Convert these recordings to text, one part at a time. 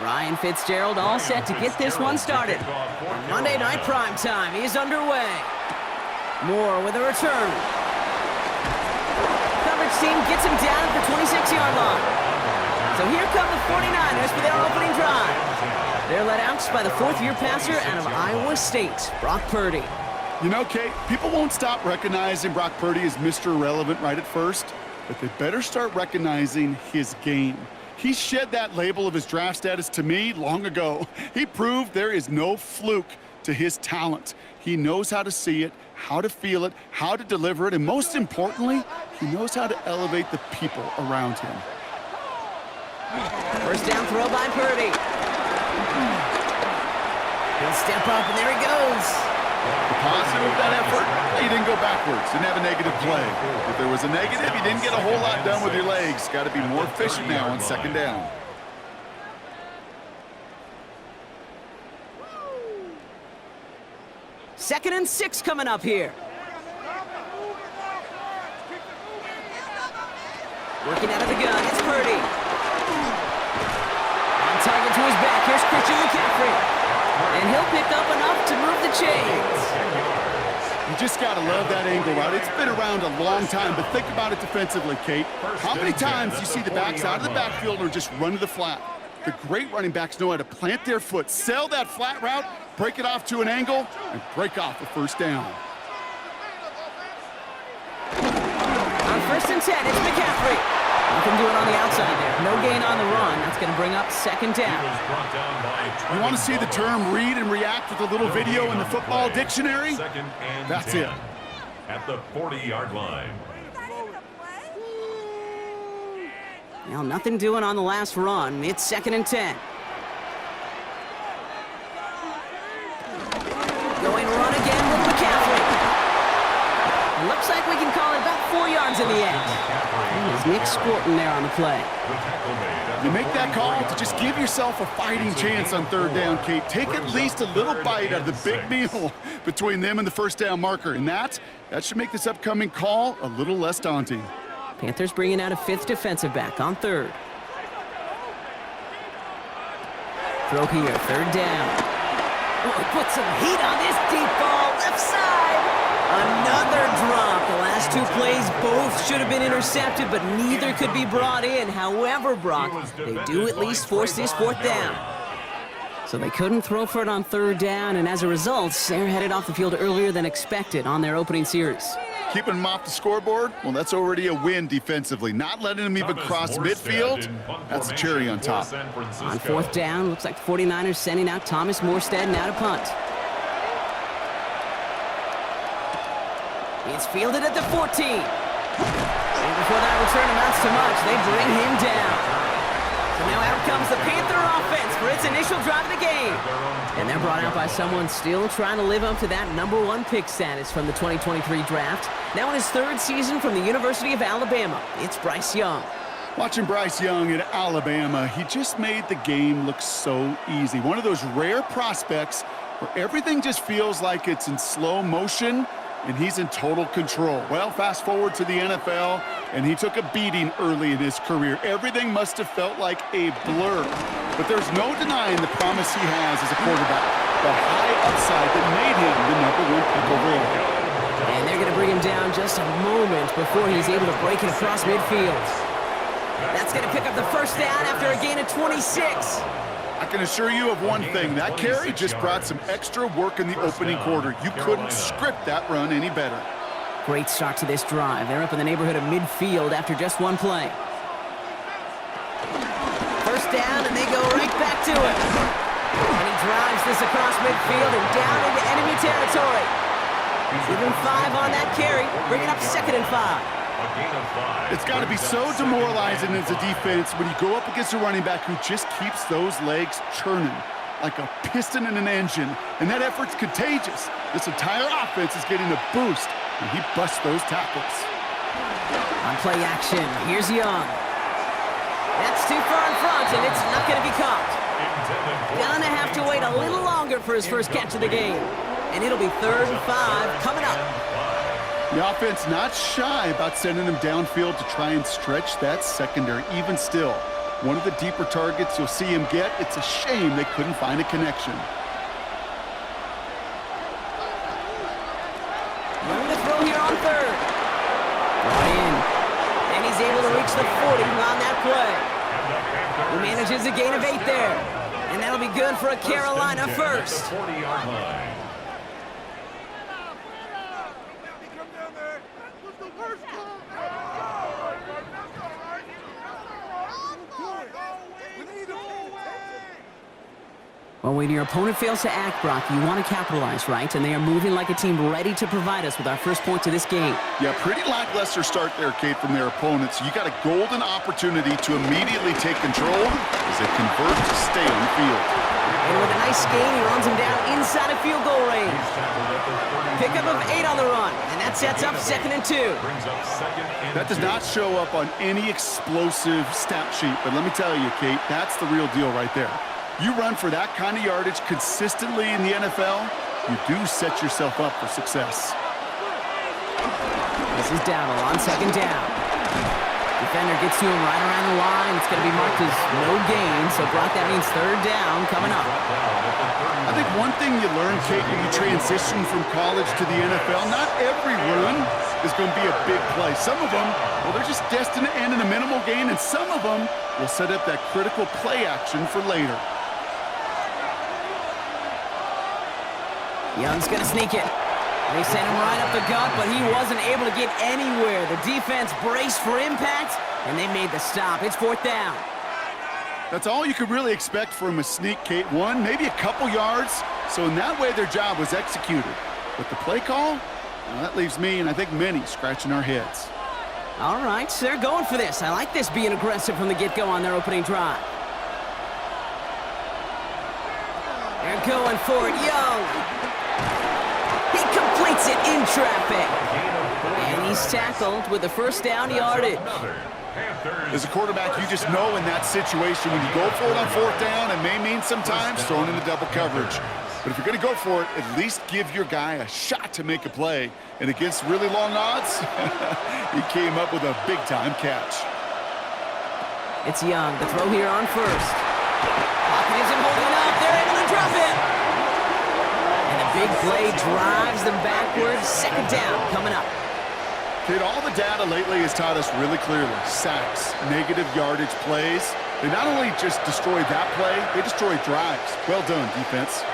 Ryan Fitzgerald all set to get this one started. On Monday Night Primetime is underway. Moore with a return. Coverage team gets him down at the 26-yard line. So here come the 49ers for their opening drive. They're led out by the fourth-year passer out of Iowa State, Brock Purdy. You know, Kate, people won't stop recognizing Brock Purdy as Mr. Irrelevant right at first, but they better start recognizing his game. He shed that label of his draft status to me long ago. He proved there is no fluke to his talent. He knows how to see it, how to feel it, how to deliver it, and most importantly, he knows how to elevate the people around him. First down throw by Purdy. He'll step up, and there he goes. The positive of that effort, he didn't go backwards, didn't have a negative play. If there was a negative, you didn't get a whole lot done with your legs. Got to be more efficient now on second down. Second and 6 coming up here. Working out of the gun, it's Purdy. On target to his back, here's Christian McCaffrey. And he'll pick up enough to move the chains. You just got to love that angle route. It's been around a long time, but think about it defensively, Kate. How many times do you see the backs out of the backfield or just run to the flat? The great running backs know how to plant their foot, sell that flat route, break it off to an angle, and break off a first down. On first and 10, it's McCaffrey. Nothing doing on the outside there. No gain on the run. That's going to bring up second down. You want to see the term read and react with a little video in the football dictionary? That's it. At the 40-yard line. Well, nothing doing on the last run. It's second and 10. Going run again with McCaffrey. Looks like we can call it about 4 yards in the end. There's Nick Scorton there on the play. You make that call to just give yourself a fighting chance on third down, Kate. Take at least a little bite out of the big meal between them and the first down marker. And that should make this upcoming call a little less daunting. Panthers bringing out a fifth defensive back on third. Throw here, third down. Oh, put some heat on this deep ball, left side. Another drop. The last two plays both should have been intercepted, but neither could be brought in. However, Brock, they do at least force this fourth down. So they couldn't throw for it on third down, and as a result, they're headed off the field earlier than expected on their opening series. Keeping them off the scoreboard? Well, that's already a win defensively. Not letting them even cross midfield, that's a cherry on top. On fourth down, looks like the 49ers sending out Thomas Morstead now to punt. It's fielded at the 14. And before that return amounts to much, they bring him down. So now out comes the Panther offense for its initial drive of the game. And they're brought out by someone still trying to live up to that #1 pick status from the 2023 draft. Now in his third season from the University of Alabama, it's Bryce Young. Watching Bryce Young at Alabama, he just made the game look so easy. One of those rare prospects where everything just feels like it's in slow motion, and he's in total control. Well, fast forward to the NFL, and he took a beating early in his career. Everything must have felt like a blur. But there's no denying the promise he has as a quarterback. The high upside that made him the #1 pick overall. And they're going to bring him down just a moment before he's able to break it across midfield. That's going to pick up the first down after a gain of 26. I can assure you of one thing. That carry just brought some extra work in the opening quarter. You couldn't script that run any better. Great start to this drive. They're up in the neighborhood of midfield after just one play. First down, and they go right back to it. And he drives this across midfield and down into enemy territory. Even 5 on that carry, bringing up second and 5. It's got to be so demoralizing as a defense when you go up against a running back who just keeps those legs churning like a piston in an engine, and that effort's contagious. This entire offense is getting a boost, and he busts those tackles. On play action, here's Young. That's too far in front, and it's not going to be caught. Gonna have to wait a little longer for his first catch of the game, and it'll be 3rd and 5 coming up. The offense not shy about sending them downfield to try and stretch that secondary. Even still, One of the deeper targets you'll see him get. It's a shame they couldn't find a connection. Running the throw here on third. Brought in. And he's able to reach the 40 on that play. He manages a gain of 8 there. And that'll be good for a Carolina first. 40-yard line. Well, when your opponent fails to act, Brock, you want to capitalize, right? And they are moving like a team ready to provide us with our first points of this game. Yeah, pretty lackluster start there, Kate, from their opponents. You got a golden opportunity to immediately take control as they convert to stay on the field. And with a nice gain, he runs him down inside of field goal range. Pickup of 8 on the run, and that sets up 2nd and 2. That does not show up on any explosive stat sheet, but let me tell you, Kate, that's the real deal right there. You run for that kind of yardage consistently in the NFL, you do set yourself up for success. This is Dowdle on 2nd down. Defender gets to him right around the line. It's going to be marked as no gain, so Brock, that means 3rd down coming up. I think one thing you learn, Kate, when you transition from college to the NFL, not every run is going to be a big play. Some of them, well, they're just destined to end in a minimal gain, and some of them will set up that critical play action for later. Young's going to sneak it. They sent him right up the gut, but he wasn't able to get anywhere. The defense braced for impact, and they made the stop. It's 4th down. That's all you could really expect from a sneak, Kate. 1, maybe a couple yards. So in that way, their job was executed. But the play call, well, that leaves me, and I think many, scratching our heads. All right, so they're going for this. I like this being aggressive from the get-go on their opening drive. They're going for it. Young. He completes it in traffic. And he's tackled with the 1st down yardage. As a quarterback, you just know in that situation when you go for it on 4th down, it may mean sometimes throwing in the double coverage. But if you're going to go for it, at least give your guy a shot to make a play. And against really long odds, he came up with a big-time catch. It's Young. The throw here on 1st. Pocket isn't holding up. They're able to drop it. Big play drives them backwards. 2nd down coming up. Kate, all the data lately has taught us really clearly. Sacks, negative yardage plays. They not only just destroy that play, they destroy drives. Well done, defense.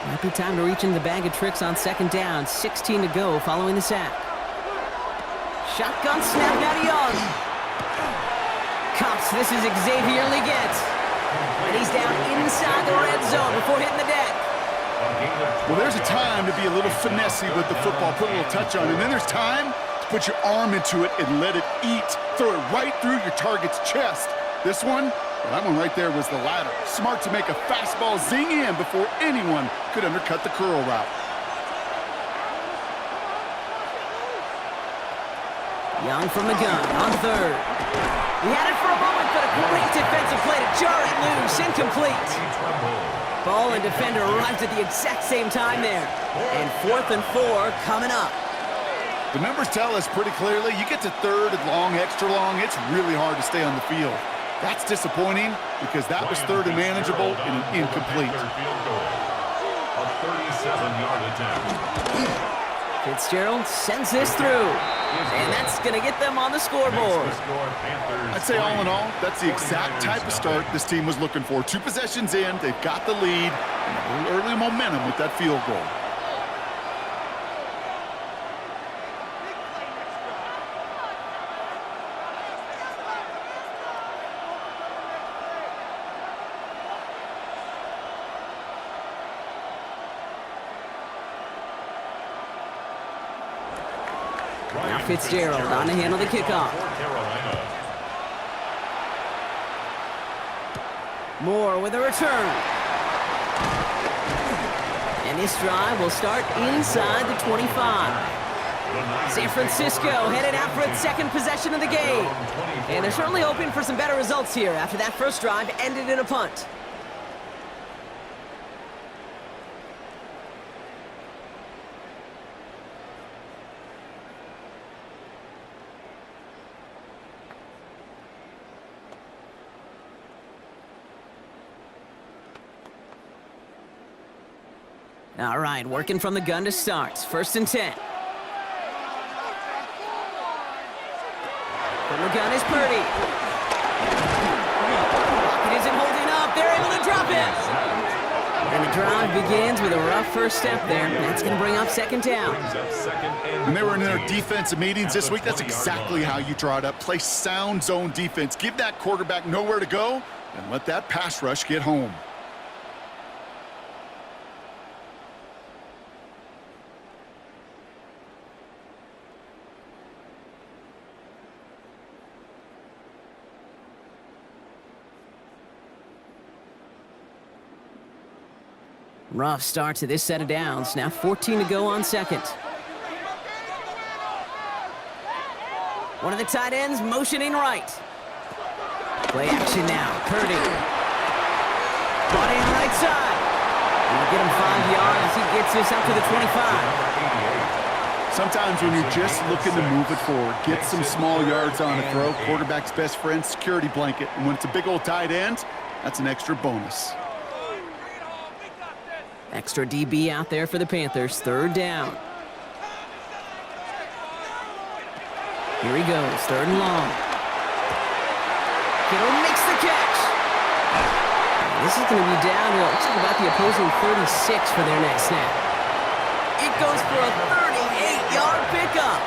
Might be time to reach in the bag of tricks on 2nd down. 16 to go following the sack. Shotgun snap now to Young. Cops, this is Xavier Leggett. And he's down inside the red zone before hitting the deck. Well, there's a time to be a little finessey with the football, put a little touch on it. And then there's time to put your arm into it and let it eat. Throw it right through your target's chest. This one, well, that one right there was the latter. Smart to make a fastball zing in before anyone could undercut the curl route. Young from the gun on 3rd. He had it for a moment, but a great defensive play to jar it loose. Incomplete. Ball and defender arrived at the exact same time there. And 4th and 4 coming up. The numbers tell us pretty clearly, you get to 3rd and long, extra long, it's really hard to stay on the field. That's disappointing because that was 3rd and manageable and an incomplete. A 37-yard attempt. Fitzgerald sends this through. And that's going to get them on the scoreboard. I'd say all in all, that's the exact type of start this team was looking for. 2 possessions in, they've got the lead, and a little early momentum with that field goal. Now Fitzgerald on to handle the kickoff. Moore with a return. And this drive will start inside the 25. San Francisco headed out for its second possession of the game. And they're certainly hoping for some better results here after that first drive ended in a punt. All right, working from the gun to start. 1st and 10. From the gun is Purdy. It isn't holding up. They're able to drop it. And the drive begins with a rough first step there. That's going to bring up 2nd down. When they were in their defensive meetings this week, that's exactly how you draw it up. Play sound zone defense. Give that quarterback nowhere to go and let that pass rush get home. Rough start to this set of downs. Now 14 to go on 2nd. One of the tight ends motioning right. Play action now. Purdy. Brought in right side. And we'll get him 5 yards as he gets this up to the 25. Sometimes when you're just looking to move it forward, get some small yards on a throw, quarterback's best friend, security blanket. And when it's a big old tight end, that's an extra bonus. Extra DB out there for the Panthers. 3rd down. Here he goes. 3rd and long. Kittle makes the catch. This is going to be down to, looks like about the opposing 36 for their next snap. It goes for a 38-yard pickup.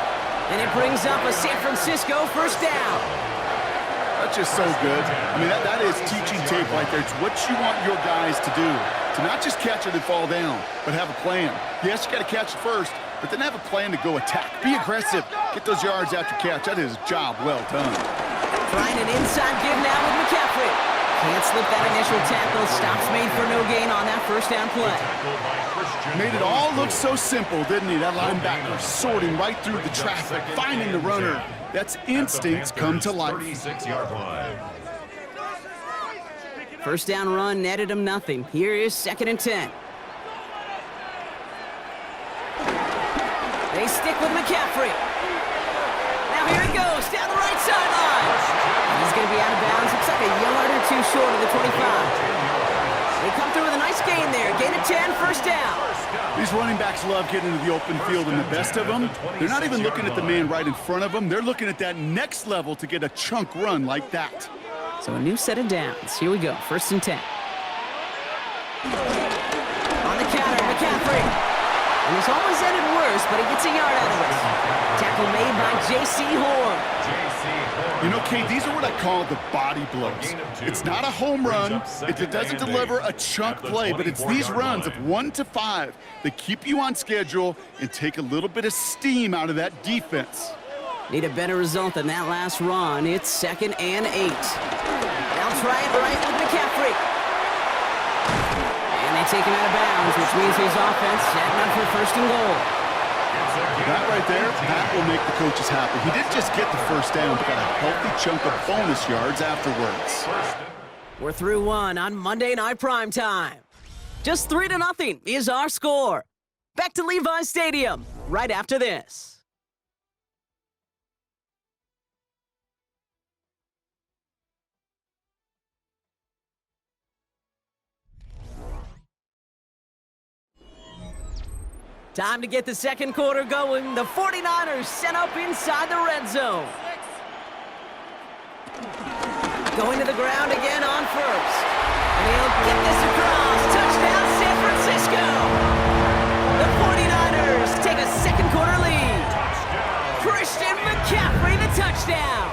And it brings up a San Francisco 1st down. That's just so good. I mean, that is teaching tape right there. It's what you want your guys to do. To not just catch it and fall down, but have a plan. Yes, you got to catch it first, but then have a plan to go attack. Be aggressive. Get those yards after catch. That is a job well done. Trying an inside give now with McCaffrey. Can't slip that initial tackle. Stops made for no gain on that 1st down play. Made it all look so simple, didn't he? That linebacker sorting right through the traffic, finding the runner. That's instincts come to life. 36-yard line. 1st down run netted him nothing. Here is 2nd and 10. They stick with McCaffrey. Now here he goes down the right sideline. He's going to be out of bounds. Looks like a yard or 2 short of the 25. They come through with a nice gain there. Gain of 10, 1st down. These running backs love getting into the open field, and the best of them, they're not even looking at the man right in front of them. They're looking at that next level to get a chunk run like that. So a new set of downs. Here we go. 1st and 10. On the counter, McCaffrey. And this almost ended worse, but he gets a yard out of it. Tackle made by J.C. Horn. You know, Kate, these are what I call the body blows. It's not a home run. It doesn't deliver a chunk play, but it's these runs of 1 to 5 that keep you on schedule and take a little bit of steam out of that defense. Need a better result than that last run. It's 2nd and 8. They'll try it right with McCaffrey. And they take him out of bounds, which means his offense setting up for 1st and goal. That right there, that will make the coaches happy. He didn't just get the 1st down, but got a healthy chunk of bonus yards afterwards. We're through 1 on Monday Night Primetime. Just 3-0 is our score. Back to Levi's Stadium right after this. Time to get the 2nd quarter going. The 49ers set up inside the red zone. Going to the ground again on 1st. And he'll get this across. Touchdown, San Francisco. The 49ers take a 2nd quarter lead. Christian McCaffrey, the touchdown.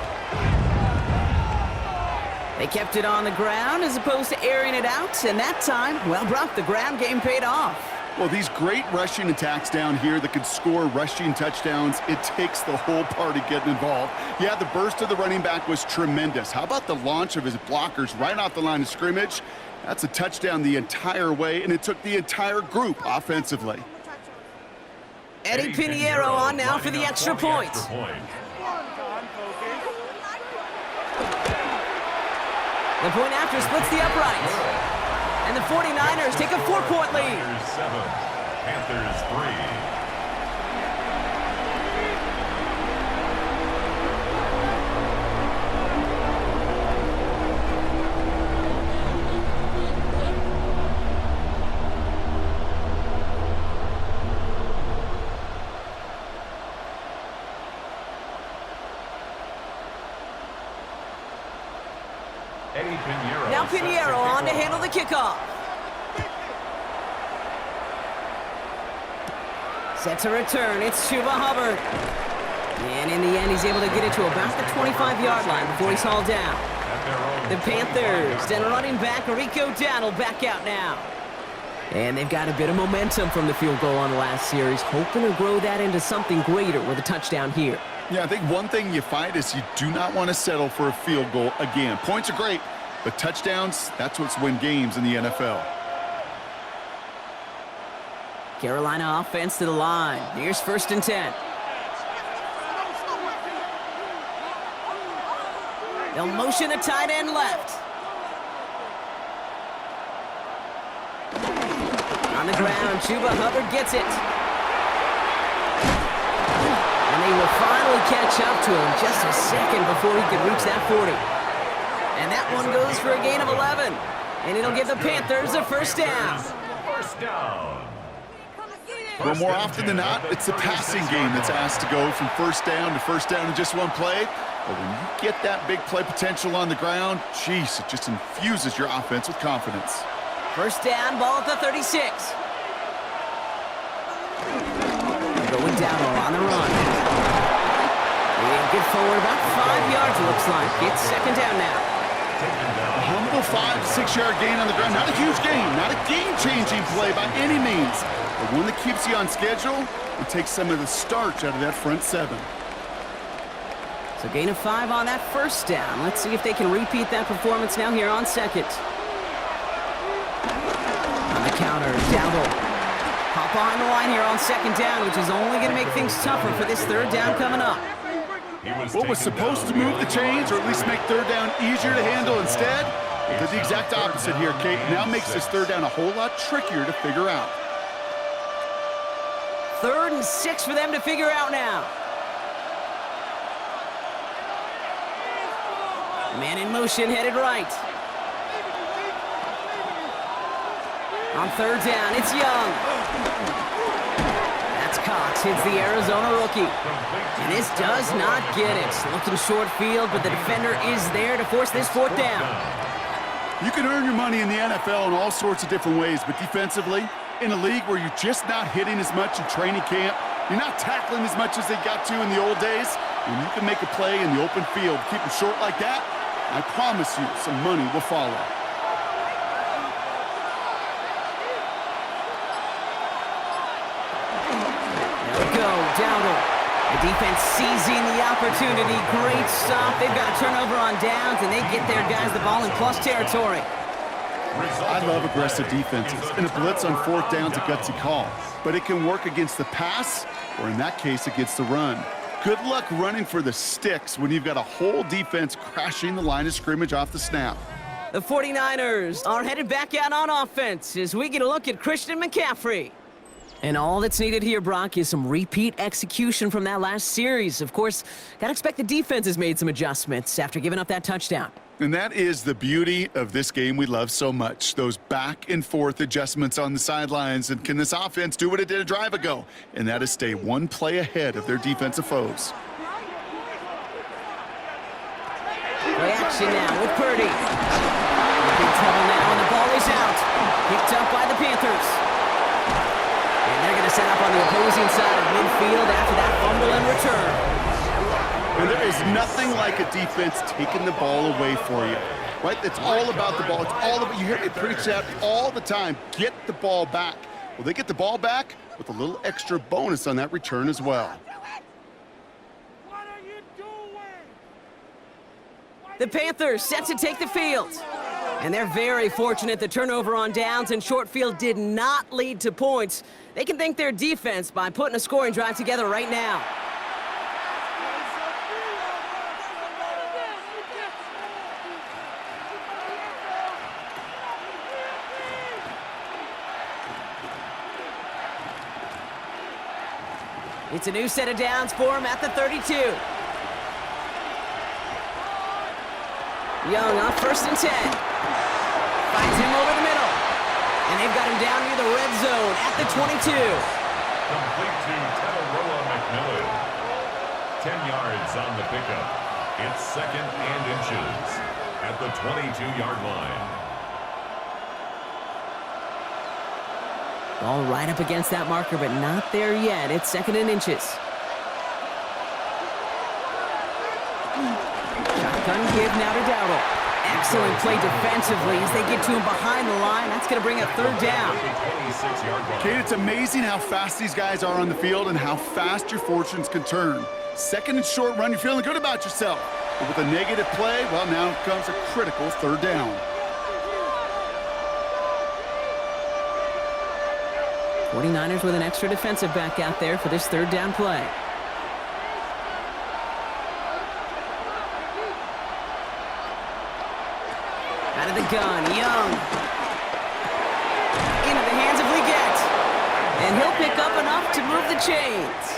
They kept it on the ground as opposed to airing it out. And that time, well, Brock, the ground game paid off. Well, these great rushing attacks down here that could score rushing touchdowns, it takes the whole party getting involved. Yeah, the burst of the running back was tremendous. How about the launch of his blockers right off the line of scrimmage? That's a touchdown the entire way, and it took the entire group offensively. Eddie Pinheiro on now for the extra point. The point after splits the uprights. And the 49ers take a 4-point lead. Panthers 7, Panthers 3. Now Pinheiro on to handle the kickoff. Set to return. It's Chuba Hubbard. And in the end, he's able to get it to about the 25-yard line before he's hauled down. The Panthers, then running back Rico Dowdle back out now. And they've got a bit of momentum from the field goal on the last series, hoping to grow that into something greater with a touchdown here. Yeah, I think one thing you find is you do not want to settle for a field goal again. Points are great, but touchdowns, that's what's win games in the NFL. Carolina offense to the line. Here's 1st and 10. They'll motion the tight end left. On the ground, Chuba Hubbard gets it. And they will finally catch up to him just a second before he could reach that 40. And that one goes for a gain of 11. And it'll give the Panthers a 1st down. First down. Well, more often than not, it's the passing game that's asked to go from 1st down to 1st down in just one play. But when you get that big play potential on the ground, geez, it just infuses your offense with confidence. 1st down, ball at the 36. Going down on the run. And get forward about 5 yards, it looks like. It's 2nd down now. A humble 5 to 6 yard gain on the ground. Not a huge gain, not a game-changing play by any means, but one that keeps you on schedule and takes some of the starch out of that front 7. So gain of 5 on that 1st down. Let's see if they can repeat that performance now here on 2nd. On the counter, Dowdle. Hop behind the line here on 2nd down, which is only going to make things tougher for this 3rd down coming up. What was supposed to move the chains, or at least make 3rd down easier to handle instead, did the exact opposite here, Kate. Now makes this 3rd down a whole lot trickier to figure out. 3rd and 6 for them to figure out now. Man in motion, headed right. On 3rd down, it's Young. That's Cox, hits the Arizona rookie. And this does not get it. Looking short field, but the defender is there to force this 4th down. You can earn your money in the NFL in all sorts of different ways, but defensively, in a league where you're just not hitting as much in training camp, you're not tackling as much as they got to in the old days, when you can make a play in the open field, keep it short like that, I promise you some money will follow. There we go, Dowdle. The defense seizing the opportunity. Great stop. They've got a turnover on downs, and they get their guys the ball in plus territory. I love aggressive defenses, and a blitz on 4th down's a gutsy call. But it can work against the pass, or in that case, against the run. Good luck running for the sticks when you've got a whole defense crashing the line of scrimmage off the snap. The 49ers are headed back out on offense as we get a look at Christian McCaffrey. And all that's needed here, Brock, is some repeat execution from that last series. Of course, gotta expect the defense has made some adjustments after giving up that touchdown. And that is the beauty of this game we love so much, those back and forth adjustments on the sidelines. And can this offense do what it did a drive ago? And that is stay one play ahead of their defensive foes. Play action now with Purdy. Big trouble now, and the ball is out. Picked up by the Panthers. And they're going to set up on the opposing side of midfield after that fumble and return. And there is nothing like a defense taking the ball away for you, right? It's all about the ball. It's all about, you hear it preached out all the time, get the ball back. Well, they get the ball back with a little extra bonus on that return as well. The Panthers set to take the field. And they're very fortunate the turnover on downs and short field did not lead to points. They can thank their defense by putting a scoring drive together right now. It's a new set of downs for him at the 32. Young on 1st and 10. Finds him over the middle. And they've got him down near the red zone at the 22. Complete to Tiburon McMillan. 10 yards on the pickup. It's 2nd and inches at the 22-yard line. Ball right up against that marker, but not there yet. It's 2nd and inches. Shotgun give now to Dowdle. Excellent play defensively as they get to him behind the line. That's going to bring a 3rd down. Kate, it's amazing how fast these guys are on the field and how fast your fortunes can turn. 2nd and short run, you're feeling good about yourself. But with a negative play, well, now comes a critical 3rd down. 49ers with an extra defensive back out there for this 3rd down play. Out of the gun, Young. Into the hands of Leggett. And he'll pick up enough to move the chains.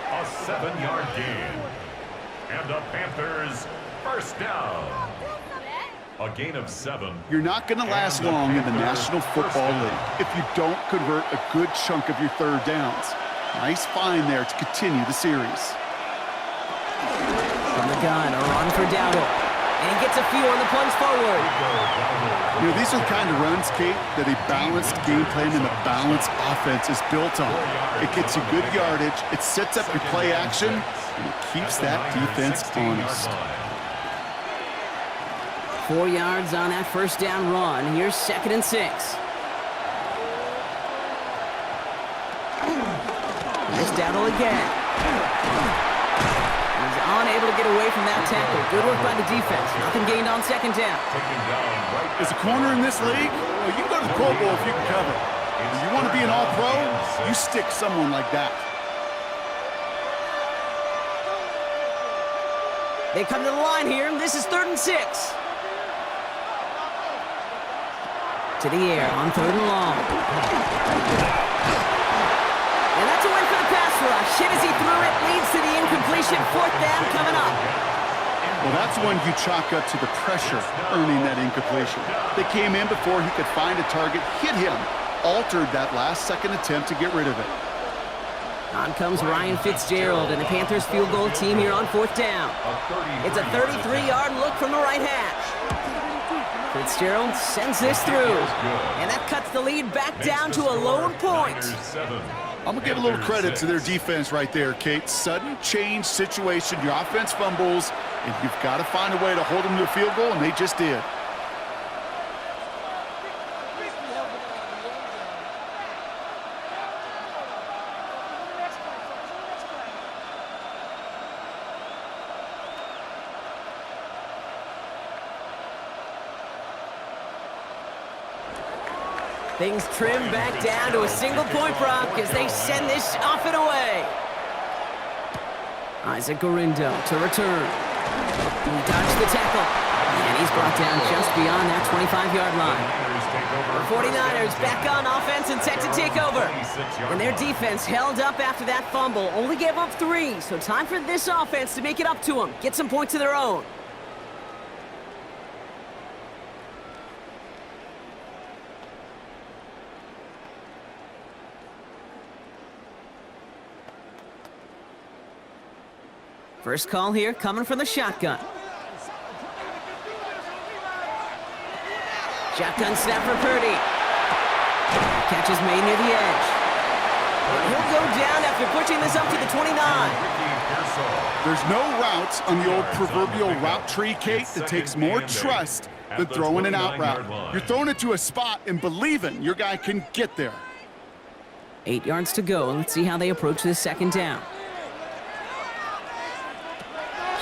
A 7-yard gain. And the Panthers 1st down. A gain of 7. You're not going to last long in the National Football League if you don't convert a good chunk of your 3rd downs. Nice find there to continue the series. From the gun, a run for Dowdle. And he gets a few on the plunge forward. You know, these are the kind of runs, Kate, that a balanced game plan and a balanced offense is built on. It gets you good yardage, it sets up your play action, and it keeps that defense honest. 4 yards on that 1st down run. Here's 2nd and 6. Here's Dowdle again. He's unable to get away from that tackle. Good work by the defense. Nothing gained on 2nd down. As a corner in this league, well, you can go to the Pro Bowl if you can cover. If you want to be an all-pro, you stick someone like that. They come to the line here. This is 3rd and 6. To the air on 3rd and long. And that's a win for the pass rush. Hit as he threw it, leads to the incompletion. 4th down coming up. Well, that's one you chalk up to the pressure earning that incompletion. They came in before he could find a target, hit him, altered that last 2nd attempt to get rid of it. On comes Ryan Fitzgerald and the Panthers field goal team here on 4th down. It's a 33-yard look from the right hash. Fitzgerald sends this through, and that cuts the lead back down to a lone point. I'm going to give a little credit to their defense right there, Kate. Sudden change situation, your offense fumbles, and you've got to find a way to hold them to a field goal, and they just did. Things trim back down to a single-point Brock as they send this off and away. Isaac Gorindo to return. He dodged the tackle, and he's brought down just beyond that 25-yard line. The 49ers back on offense and set to take over. And their defense held up after that fumble, only gave up 3, so time for this offense to make it up to them, get some points of their own. First call here coming from the shotgun. Shotgun snap for Purdy. Catch is made near the edge. And he'll go down after pushing this up to the 29. There's no routes on the old proverbial route tree, Kate, that takes more trust than throwing an out route. You're throwing it to a spot and believing your guy can get there. 8 yards to go, and let's see how they approach this 2nd down.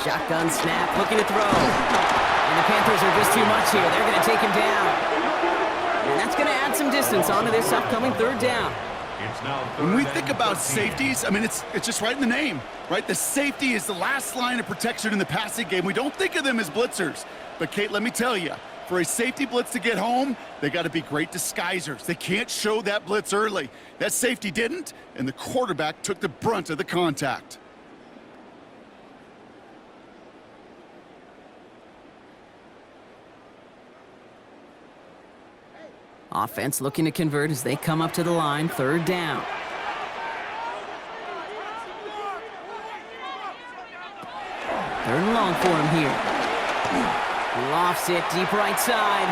Shotgun snap, looking to throw. And the the Panthers are just too much here. They're going to take him down. And that's going to add some distance onto this upcoming third down. When we think about safeties, I mean, it's just right in the name, right? The safety is the last line of protection in the passing game. We don't think of them as blitzers. But, Kate, let me tell you, for a safety blitz to get home, they got to be great disguisers. They can't show that blitz early. That safety didn't, and the quarterback took the brunt of the contact. Offense looking to convert as they come up to the line, third down. Third and long for him here. Lofts it deep right side.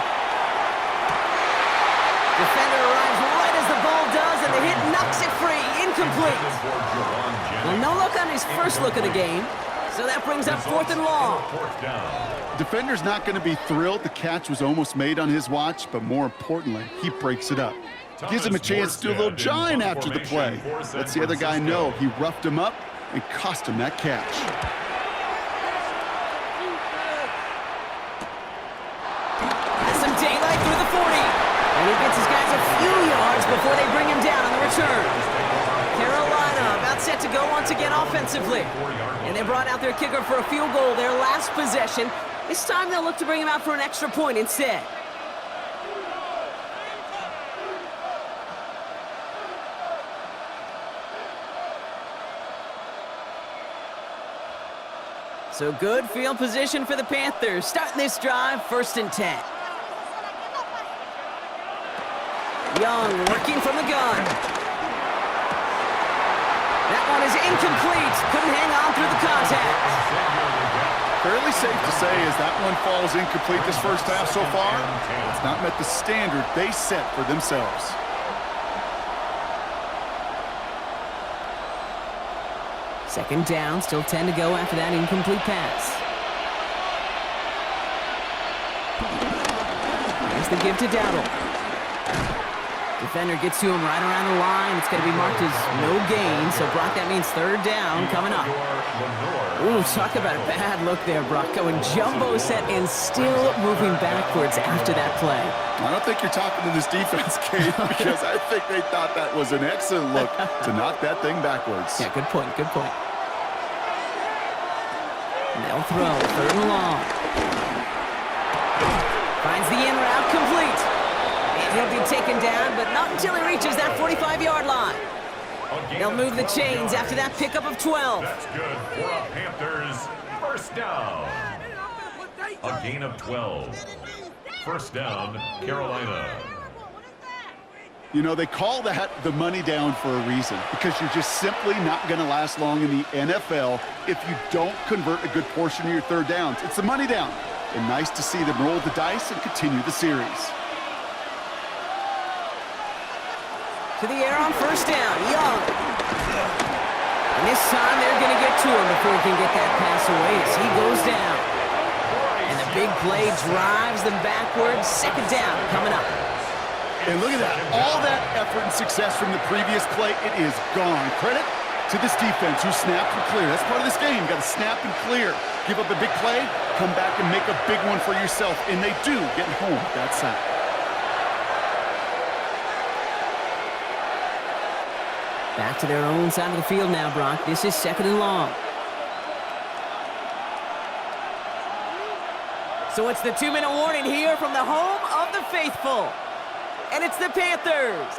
Defender arrives right as the ball does, and the hit knocks it free. Incomplete. Well, no look on his first look of the game, so that brings up fourth and long. Defender's not going to be thrilled the catch was almost made on his watch, but more importantly, he breaks it up. Gives him a chance to do a little jawing after the play. Lets the other guy know he roughed him up and cost him that catch. Has some daylight through the 40. And he gets his guys a few yards before they bring him down on the return. Carolina about set to go once again offensively. And they brought out their kicker for a field goal their last possession. This time they'll look to bring him out for an extra point instead. So good field position for the Panthers. Starting this drive, 1st and 10. Young working from the gun. That one is incomplete. Couldn't hang on through the contact. Fairly safe to say as that one falls incomplete this first half so far. It's not met the standard they set for themselves. Second down, still 10 to go after that incomplete pass. There's the give to Dowdle. Defender gets to him right around the line. It's going to be marked as no gain, so Brock, that means third down coming up. Ooh, talk about a bad look there, Brock. Going jumbo set and still moving backwards after that play. I don't think you're talking to this defense, Kate, because I think they thought that was an excellent look to knock that thing backwards. Yeah, good point, good point. They'll throw, third and long. Finds the in route, complete. And he'll be taken down, but not until he reaches that 45-yard line. They'll move the chains after that pickup of 12. That's good for a Panthers first down. A gain of 12. First down, Carolina. You know, they call that the money down for a reason, because you're just simply not going to last long in the NFL if you don't convert a good portion of your third downs. It's the money down. And nice to see them roll the dice and continue the series. To the air on first down, Young. And this time they're going to get to him before he can get that pass away as he goes down. And the big play drives them backwards. Second down coming up. And look at that. All that effort and success from the previous play, it is gone. Credit to this defense who snapped and clear. That's part of this game. You got to snap and clear. Give up a big play, come back and make a big one for yourself. And they do get home with that sack. Back to their own side of the field now, Brock. This is second and long. So it's the 2-minute warning here from the home of the faithful. And it's the Panthers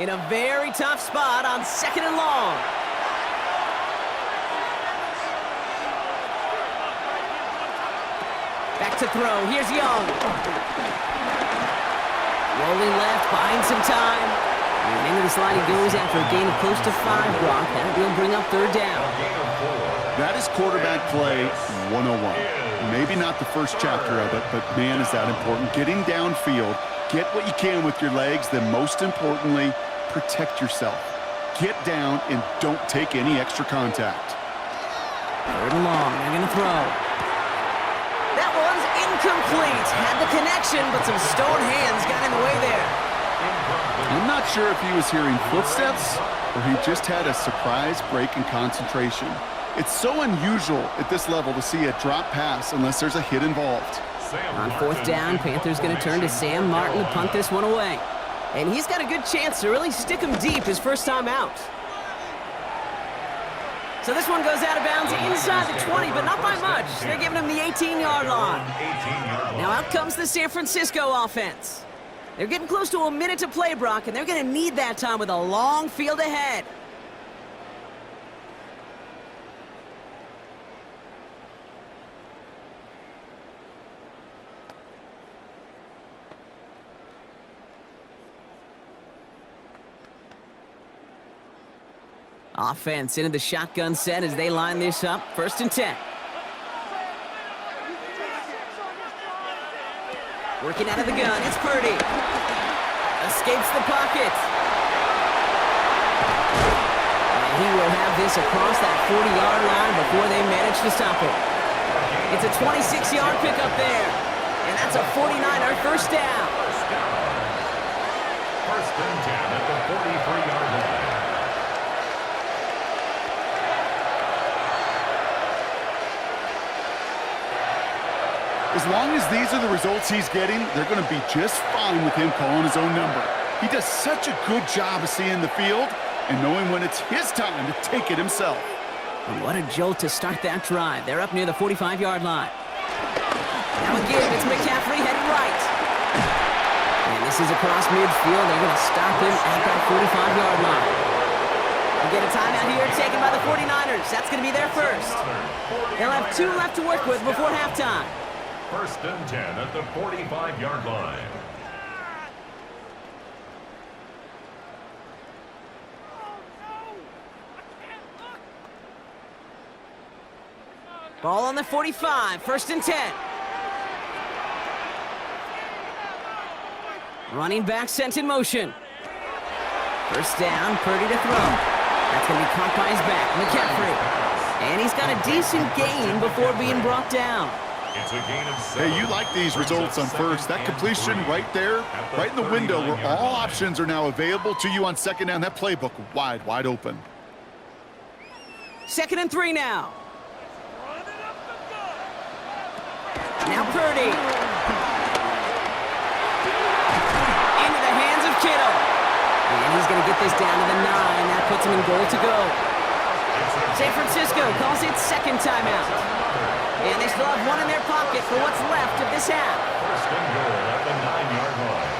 in a very tough spot on second and long. Back to throw. Here's Young. Rolling left, buying some time. And into this line he goes after a gain of close to 5, Brock. That will bring up third down. That is quarterback play 101. Maybe not the first chapter of it, but man, is that important. Getting downfield, get what you can with your legs, then most importantly, protect yourself. Get down and don't take any extra contact. Third and long, they're going to throw. That one's incomplete. Had the connection, but some stone hands got in the way there. I'm not sure if he was hearing footsteps or he just had a surprise break in concentration. It's so unusual at this level to see a drop pass unless there's a hit involved. On fourth down, Panthers going to turn to Sam Martin to punt this one away. And he's got a good chance to really stick him deep his first time out. So this one goes out of bounds inside the 20, but not by much. They're giving him the 18-yard line. Now out comes the San Francisco offense. They're getting close to a minute to play, Brock, and they're going to need that time with a long field ahead. Offense into the shotgun set as they line this up. 1st and 10. Working out of the gun, it's Purdy. Escapes the pocket. And he will have this across that 40-yard line before they manage to stop it. It's a 26-yard pickup there. And that's a 49er first down. 1st and 10 at the 43-yard line. As long as these are the results he's getting, they're going to be just fine with him calling his own number. He does such a good job of seeing the field and knowing when it's his time to take it himself. And what a jolt to start that drive. They're up near the 45-yard line. Now again, it's McCaffrey heading right. And this is across midfield. They're going to stop him at that 45-yard line. We get a timeout here taken by the 49ers. That's going to be their first. They'll have 2 left to work with before halftime. 1st and 10 at the 45-yard line. Ball on the 45, 1st and 10. Running back sent in motion. 1st down, Purdy to throw. That's going to be caught by his back, McCaffrey. And he's got a decent gain before being brought down. It's a gain of 7. Hey, you like these results on first. That completion right there, right in the window where all options are now available to you on 2nd down. That playbook wide open. 2nd and 3 now. Now Purdy. Into the hands of Kittle. And he's going to get this down to the 9. That puts him in goal to go. San Francisco calls it 2nd timeout. And they still have 1 in their pocket for what's left of this half. 1st and goal at the 9-yard line.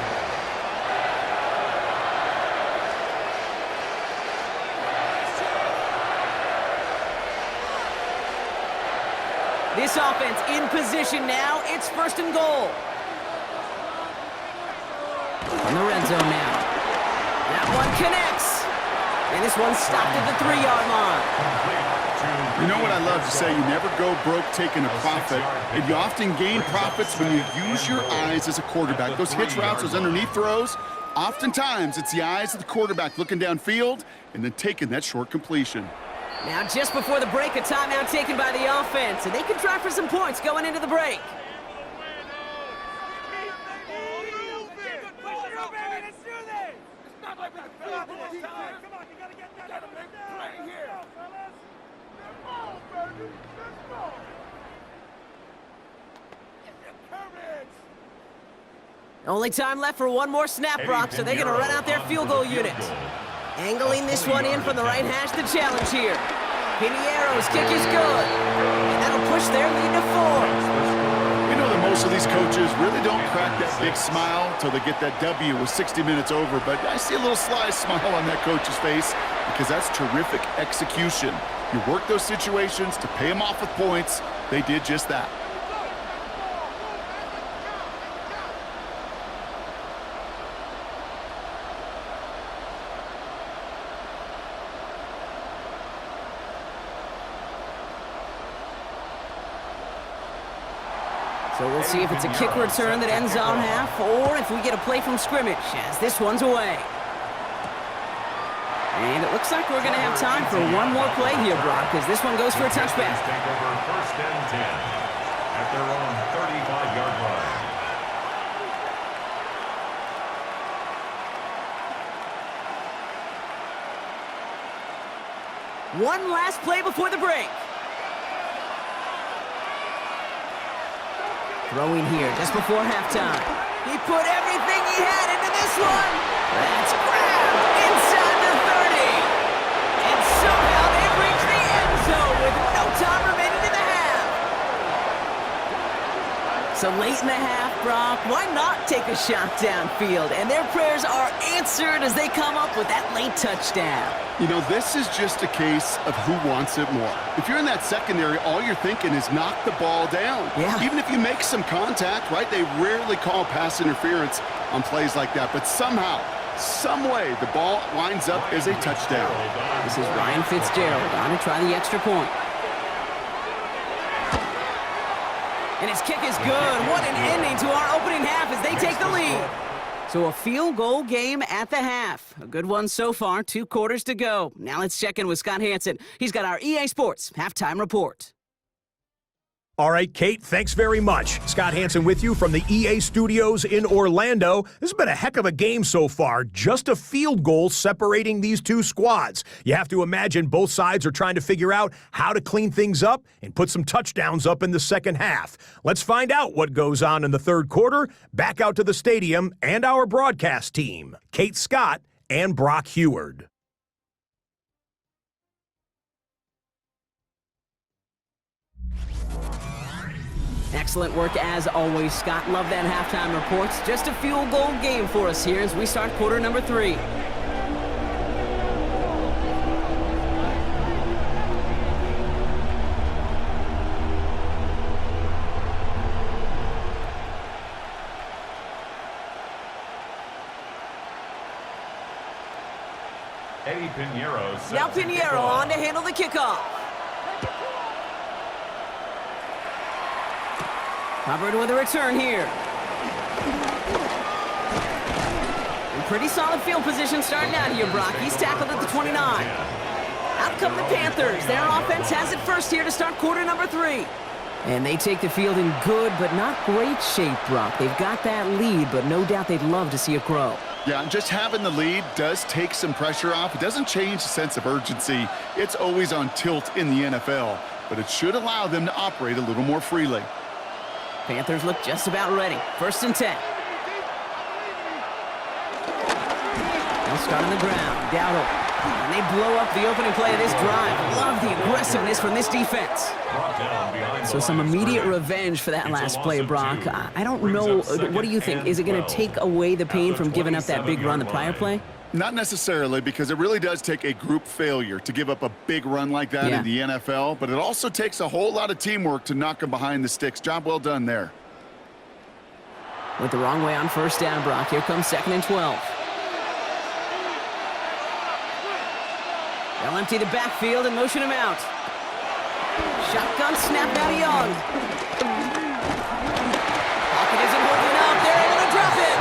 This offense in position now. It's 1st and goal. In the red zone now. That one connects. And this one's stopped at the 3-yard line. You know what I love to say? You never go broke taking a profit. And you often gain profits when you use your eyes as a quarterback. Those hitch routes, those underneath throws, oftentimes it's the eyes of the quarterback looking downfield and then taking that short completion. Now just before the break, a timeout taken by the offense. And they can try for some points going into the break. Only time left for one more snap, Brock, so they're going to run out their field goal unit. Angling this one in from the right hash, the challenge here. Piniero's kick is good. And that'll push their lead to 4. You know that most of these coaches really don't crack that big smile until they get that W with 60 minutes over, but I see a little sly smile on that coach's face because that's terrific execution. You work those situations to pay them off with points. They did just that. So we'll see if it's a kick return that ends on half, or if we get a play from scrimmage, as this one's away. And it looks like we're going to have time for one more play here, Brock, because this one goes for a touchback. Take over 1st and 10 at their own 35-yard line. One last play before the break. Throwing here just before halftime. He put everything he had into this one. That's grabbed inside the 30. And somehow they've reached the end zone with no time remaining in the half. So late in the half, Brock, why not take a shot downfield? And their prayers are answered as they come up with that late touchdown. You know, this is just a case of who wants it more. If you're in that secondary, all you're thinking is knock the ball down. Yeah. Even if you make some contact, right, they rarely call pass interference on plays like that. But somehow, some way, the ball winds up as a touchdown. This is Ryan Fitzgerald on to try the extra point. And his kick is good. What an ending to our opening half as they take the lead. So a field goal game at the half. A good one so far, 2 quarters to go. Now let's check in with Scott Hansen. He's got our EA Sports halftime report. All right, Kate, thanks very much. Scott Hansen with you from the EA Studios in Orlando. This has been a heck of a game so far. Just a field goal separating these two squads. You have to imagine both sides are trying to figure out how to clean things up and put some touchdowns up in the second half. Let's find out what goes on in the third quarter. Back out to the stadium and our broadcast team, Kate Scott and Brock Heward. Excellent work as always, Scott. Love that halftime reports. Just a field goal game for us here as we start quarter number 3. Eddie Pinheiro. Now Pinheiro on to handle the kickoff. Hubbard with a return here. In pretty solid field position starting out here, Brock. He's tackled at the 29. Out come the Panthers. Their offense has it first here to start quarter number 3. And they take the field in good but not great shape, Brock. They've got that lead, but no doubt they'd love to see it grow. Yeah, and just having the lead does take some pressure off. It doesn't change the sense of urgency. It's always on tilt in the NFL, but it should allow them to operate a little more freely. Panthers look just about ready. 1st and 10. They'll start on the ground. Dowdle. And they blow up the opening play of this drive. Love the aggressiveness from this defense. So some immediate revenge for that last play, Brock. I don't know. What do you think? Is it going to take away the pain from giving up that big run the prior play? Not necessarily, because it really does take a group failure to give up a big run like that in the NFL, but it also takes a whole lot of teamwork to knock them behind the sticks. Job well done there. Went the wrong way on 1st down, Brock. Here comes 2nd and 12. They'll empty the backfield and motion him out. Shotgun snap now to Young. Pocket isn't holding up. They're able to drop it.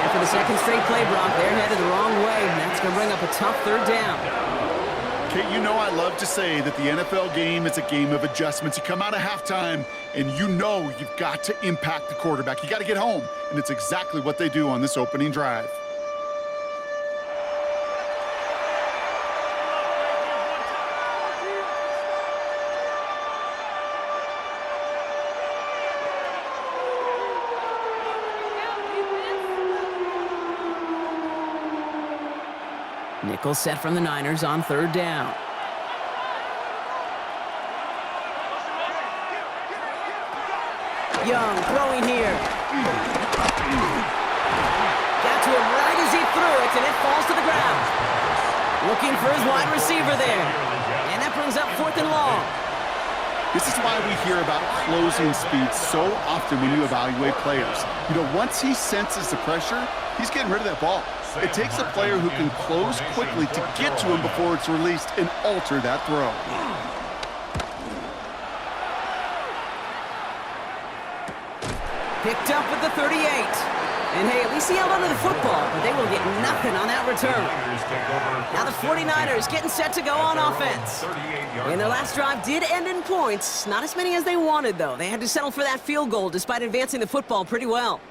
And for the second straight play, Brock, they're headed the wrong way, and that's going to bring up a tough 3rd down. Kate, you know I love to say that the NFL game is a game of adjustments. You come out of halftime, and you know you've got to impact the quarterback. You got to get home, and it's exactly what they do on this opening drive. Nickel set from the Niners on 3rd down. Young throwing here. Got to him right as he threw it, and it falls to the ground. Looking for his wide receiver there. And that brings up 4th and long. This is why we hear about closing speed so often when you evaluate players. You know, once he senses the pressure, he's getting rid of that ball. It takes a player who can close quickly to get to him before it's released and alter that throw. Picked up at the 38. And hey, at least he held onto the football, but they will get nothing on that return. Now the 49ers getting set to go on offense. And their last drive did end in points. Not as many as they wanted, though. They had to settle for that field goal despite advancing the football pretty well.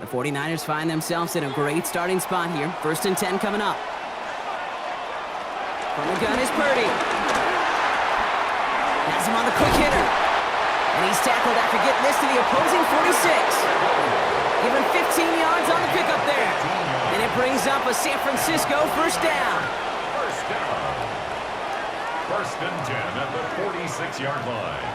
The 49ers find themselves in a great starting spot here. 1st and 10 coming up. From the gun is Purdy. Has him on the quick hitter. And he's tackled after getting this to the opposing 46. Given 15 yards on the pickup there. And it brings up a San Francisco first down. First down. First and 10 at the 46-yard line.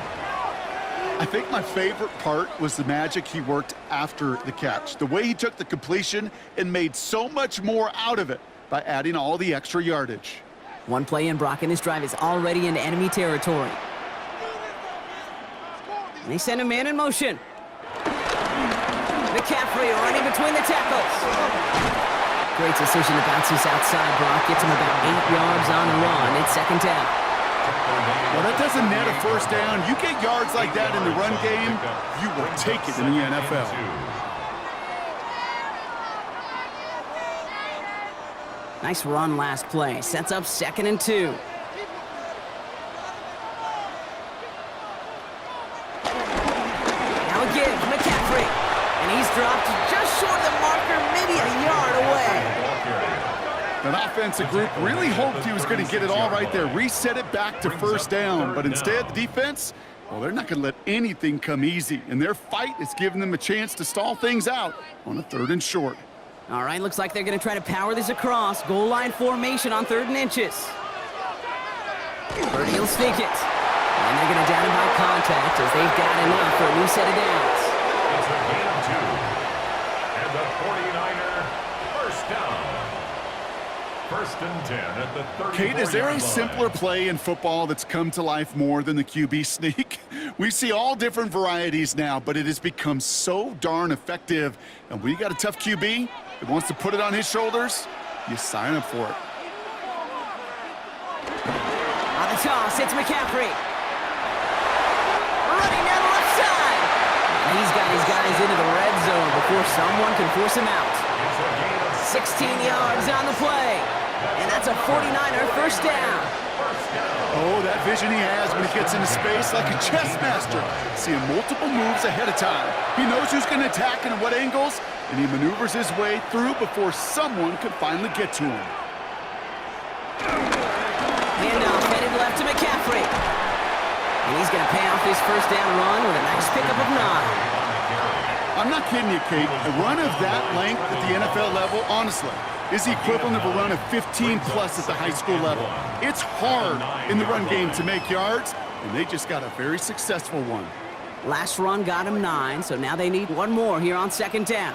I think my favorite part was the magic he worked after the catch. The way he took the completion and made so much more out of it by adding all the extra yardage. One play in, Brock, and his drive is already into enemy territory. They send a man in motion. McCaffrey running between the tackles. Great decision to bounce this outside, Brock. Gets him about 8 yards on the run. It's second down. Well, that doesn't net a first down. You get yards like that in the run game, you will take it in the NFL. Nice run last play. Sets up second and 2. Now again, McCaffrey. And he's dropped just short of the marker, maybe a yard away. That offensive group really hoped he was going to get it all right there, reset it back to first down. But instead, the defense, well, they're not going to let anything come easy. And their fight is giving them a chance to stall things out on a 3rd and short. All right, looks like they're going to try to power this across. Goal line formation on 3rd and inches. Purdy will sneak it. And they're going to down him by contact as they've got enough for a new set of downs. It's a gain of 2. And the 49er first down. First and 10 at the 34-yard line. Kate, is there a simpler play in football that's come to life more than the QB sneak? We see all different varieties now, but it has become so darn effective. And when you got a tough QB that wants to put it on his shoulders, you sign up for it. On the toss, it's McCaffrey. Running down the left side. And he's got his guys into the red zone before someone can force him out. 16 yards on the play. And that's a 49er first down. Oh, that vision he has when he gets into space like a chess master. Seeing multiple moves ahead of time. He knows who's going to attack and at what angles, and he maneuvers his way through before someone can finally get to him. Handoff headed left to McCaffrey. And he's going to pay off this first down run with a nice pickup of 9. I'm not kidding you, Kate. A run of that length at the NFL level, honestly, is the equivalent of a run of 15-plus at the high school level. It's hard in the run game to make yards, and they just got a very successful one. Last run got him 9, so now they need one more here on second down.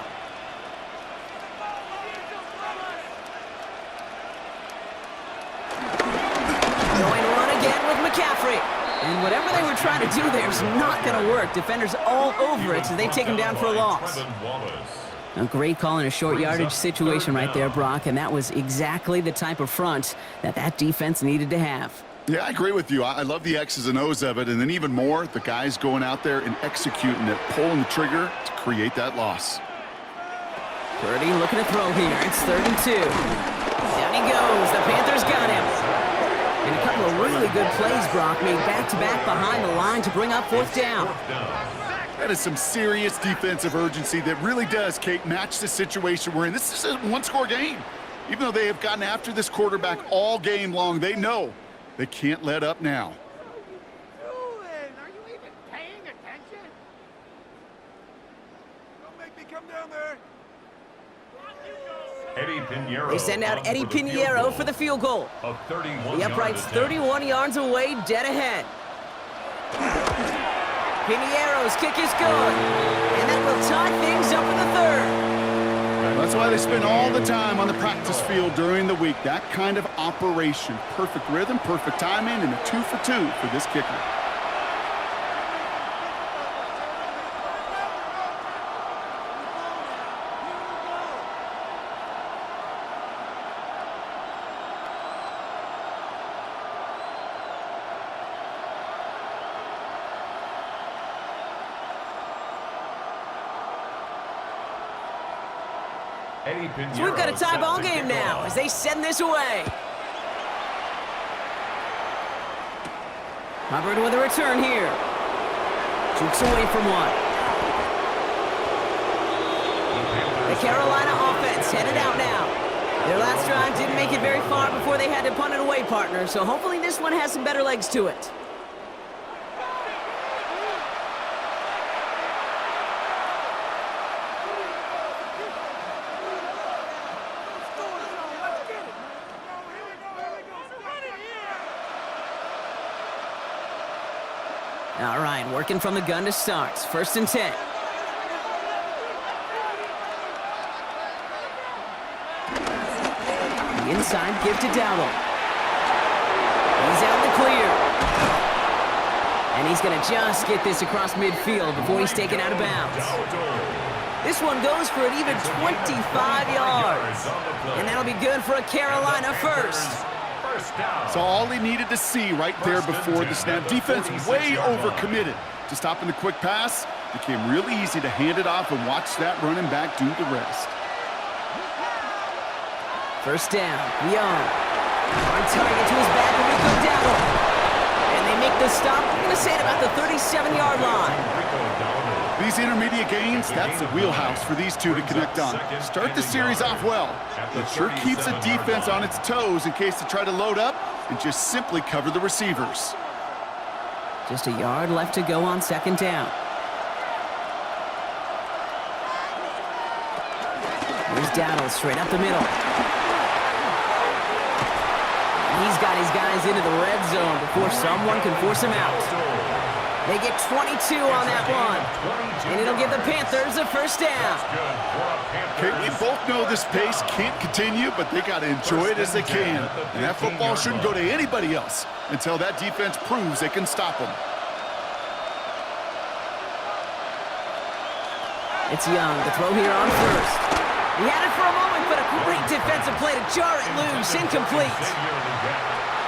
Going to run again with McCaffrey. And whatever they were trying to do there is not going to work. Defenders all over it, so they take him down for a loss. A great call in a short yardage situation right there, Brock, and that was exactly the type of front that defense needed to have. Yeah, I agree with you. I love the X's and O's of it, and then even more, the guys going out there and executing it, pulling the trigger to create that loss. Purdy looking to throw here. It's 3rd and 2. Down he goes. The Panthers got him. And a couple of really good plays, Brock, made back-to-back behind the line to bring up 4th down. That is some serious defensive urgency that really does, Kate, match the situation we're in. This is a one-score game. Even though they have gotten after this quarterback all game long, they know they can't let up now. Are you even paying attention? Don't make me come down there. They send out Eddie Pinheiro for the field goal. The upright's 31 yards away, dead ahead. Pinheiro's kick is good, and that will tie things up in the 3rd. That's why they spend all the time on the practice field during the week. That kind of operation. Perfect rhythm, perfect timing, and a 2 for 2 for this kicker. So we've got a tie ball game now as they send this away. Hubbard with a return here. Jukes away from one. The Carolina offense headed out now. Their last drive didn't make it very far before they had to punt it away, partner, so hopefully this one has some better legs to it. All right, working from the gun to start. 1st and 10. The inside give to Dowdle. He's out in the clear. And he's going to just get this across midfield before he's taken out of bounds. This one goes for an even 25 yards. And that'll be good for a Carolina first. So all he needed to see right there before the snap. Defense way overcommitted to stopping the quick pass. Became really easy to hand it off and watch that running back do the rest. 1st down, Young. On target to his back, and we go down. And they make the stop, I'm going to say it about the 37-yard line. These intermediate gains, that's the wheelhouse for these two to connect on. Start the series off well. It sure keeps the defense on its toes in case they try to load up and just simply cover the receivers. Just a yard left to go on 2nd down. Here's Dowdle straight up the middle. He's got his guys into the red zone before someone can force him out. They get 22 on that one. And it'll give the Panthers a 1st down. Okay, we both know this pace can't continue, but they got to enjoy it as they can. And that football shouldn't go to anybody else until that defense proves they can stop them. It's Young to throw here on 1st. He had it for a moment, but a great defensive play to jar it loose. Incomplete.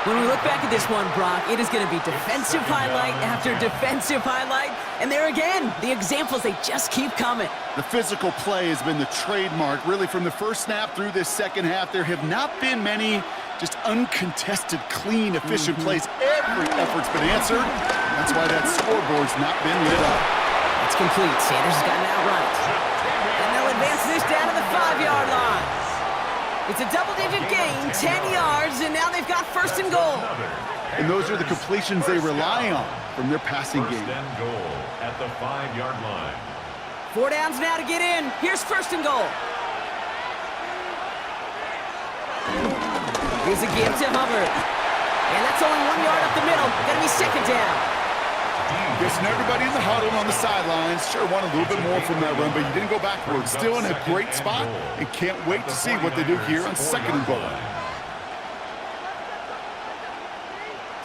When we look back at this one, Brock, it is going to be defensive highlight after defensive highlight. And there again, the examples, they just keep coming. The physical play has been the trademark. Really, from the first snap through this second half, there have not been many just uncontested, clean, efficient plays. Every effort's been answered. That's why that scoreboard's not been lit up. It's complete. Sanders has gotten out right. And they'll advance this down to the 5-yard line. It's a double-digit gain, 10 yards, and now they've got 1st and goal. And those are the completions they rely on from their passing game. 1st and goal at the 5-yard line. 4 downs now to get in. Here's 1st and goal. Here's a give to Hubbard. And that's only 1 yard up the middle. Gonna be 2nd down. Guessing everybody in the huddle on the sidelines sure want a little bit more from that run, but you didn't go backwards. Still in a great spot and can't wait to see what they do here on 2nd and goal.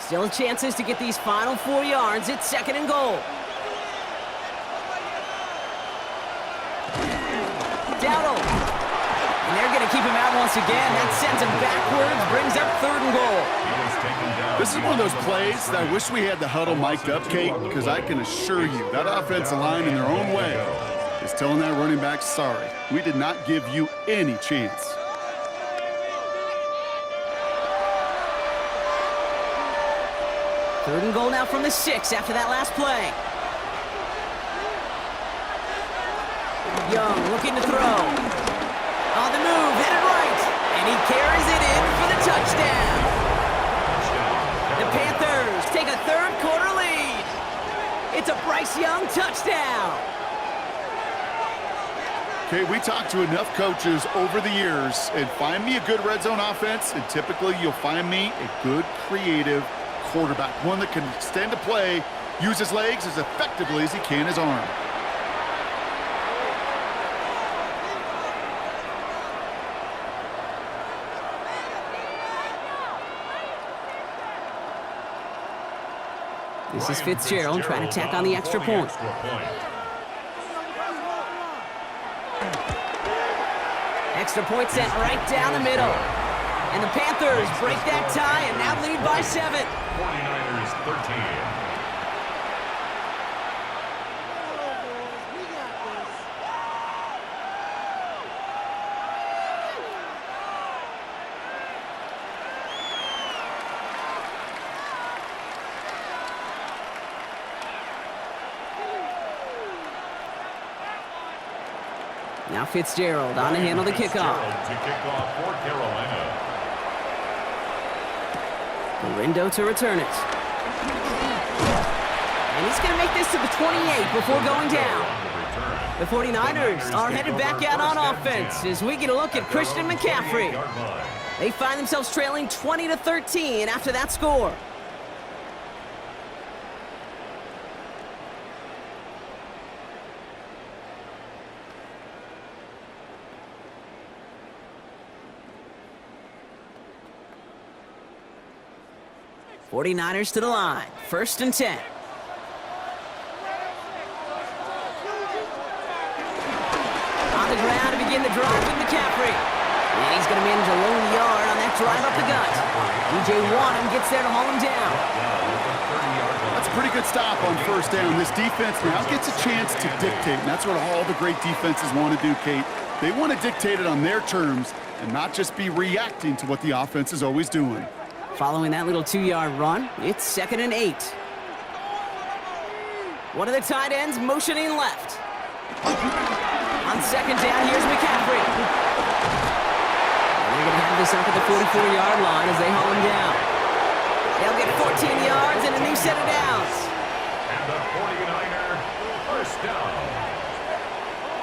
Still chances to get these final 4 yards. It's 2nd and goal. Dowdle. And they're going to keep him out once again. That sends him backwards, brings up 3rd and goal. This is one of those plays that I wish we had the huddle mic'd up, Kate, because I can assure you that offensive line in their own way is telling that running back, sorry, we did not give you any chance. Third and goal now from the 6 after that last play. Young looking to throw. On the move, headed right. And he carries it in for the touchdown. The Panthers take a 3rd quarter lead. It's a Bryce Young touchdown. Okay, we talked to enough coaches over the years, and find me a good red zone offense, and typically you'll find me a good creative quarterback, one that can extend a play, use his legs as effectively as he can his arm. This is Fitzgerald trying to tack on the extra point. Extra point sent right down the middle. And the Panthers break that tie and now lead by 7. 49ers 13. Now Fitzgerald on to handle the kickoff. To kick off for Carolina. Garindo to return it. And he's going to make this to the 28 before going down. The 49ers are headed back out on offense as we get a look at Christian McCaffrey. They find themselves trailing 20-13 after that score. '49ers to the line. 1st and 10. On the ground to begin the drive with McCaffrey. And he's going to manage a lone yard on that drive up the gut. DJ Wanham gets there to haul him down. That's a pretty good stop on 1st down. This defense now gets a chance to dictate, and that's what all the great defenses want to do, Kate. They want to dictate it on their terms and not just be reacting to what the offense is always doing. Following that little 2-yard run, it's 2nd and 8. One of the tight ends motioning left. On 2nd down, here's McCaffrey. And they're going to have this up at the 44-yard line as they haul him down. They'll get 14 yards and a new set of downs. And the 49er, 1st down.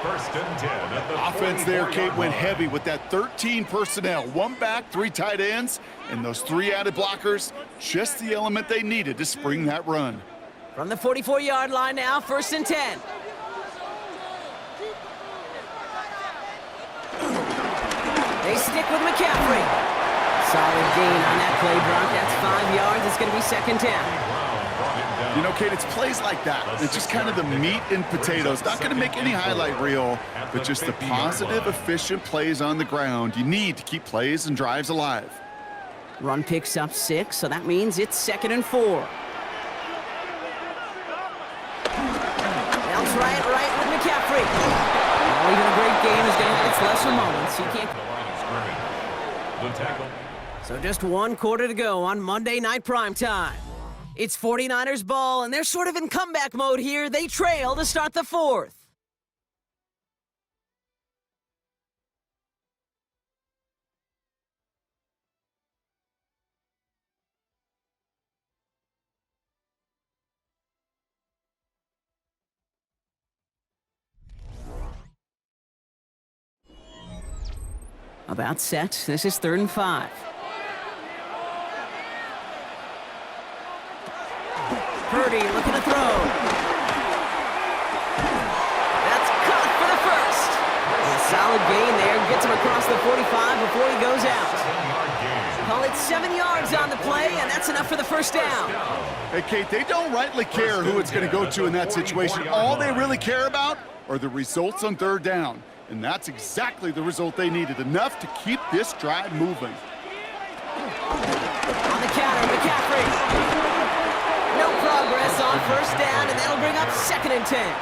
1st and 10 at the Offense there, Kate, went heavy with that 13 personnel. 1 back, 3 tight ends, and those 3 added blockers. Just the element they needed to spring that run. From the 44-yard line now, 1st and 10. They stick with McCaffrey. Solid gain on that play, Brock. That's 5 yards. It's going to be 2nd down. You know, Kate, it's plays like that. It's just kind of the meat and potatoes. Not going to make any highlight reel, but just the positive, efficient plays on the ground. You need to keep plays and drives alive. Run picks up 6, so that means it's 2nd and 4. They'll try it right with McCaffrey. Well, even a great game is going to have its lesser moments. He can't. The tackle. So just 1 quarter to go on Monday Night Primetime. It's 49ers ball, and they're sort of in comeback mode here. They trail to start the 4th. About set. This is 3rd and 5. Purdy looking to throw. That's caught for the 1st. A solid gain there. Gets him across the 45 before he goes out. Call it 7 yards on the play, and that's enough for the 1st down. Hey, Kate, they don't rightly care who it's going to go to in that situation. All they really care about are the results on 3rd down. And that's exactly the result they needed. Enough to keep this drive moving. On the counter, McCaffrey. No progress on 1st down, and that'll bring up 2nd and 10.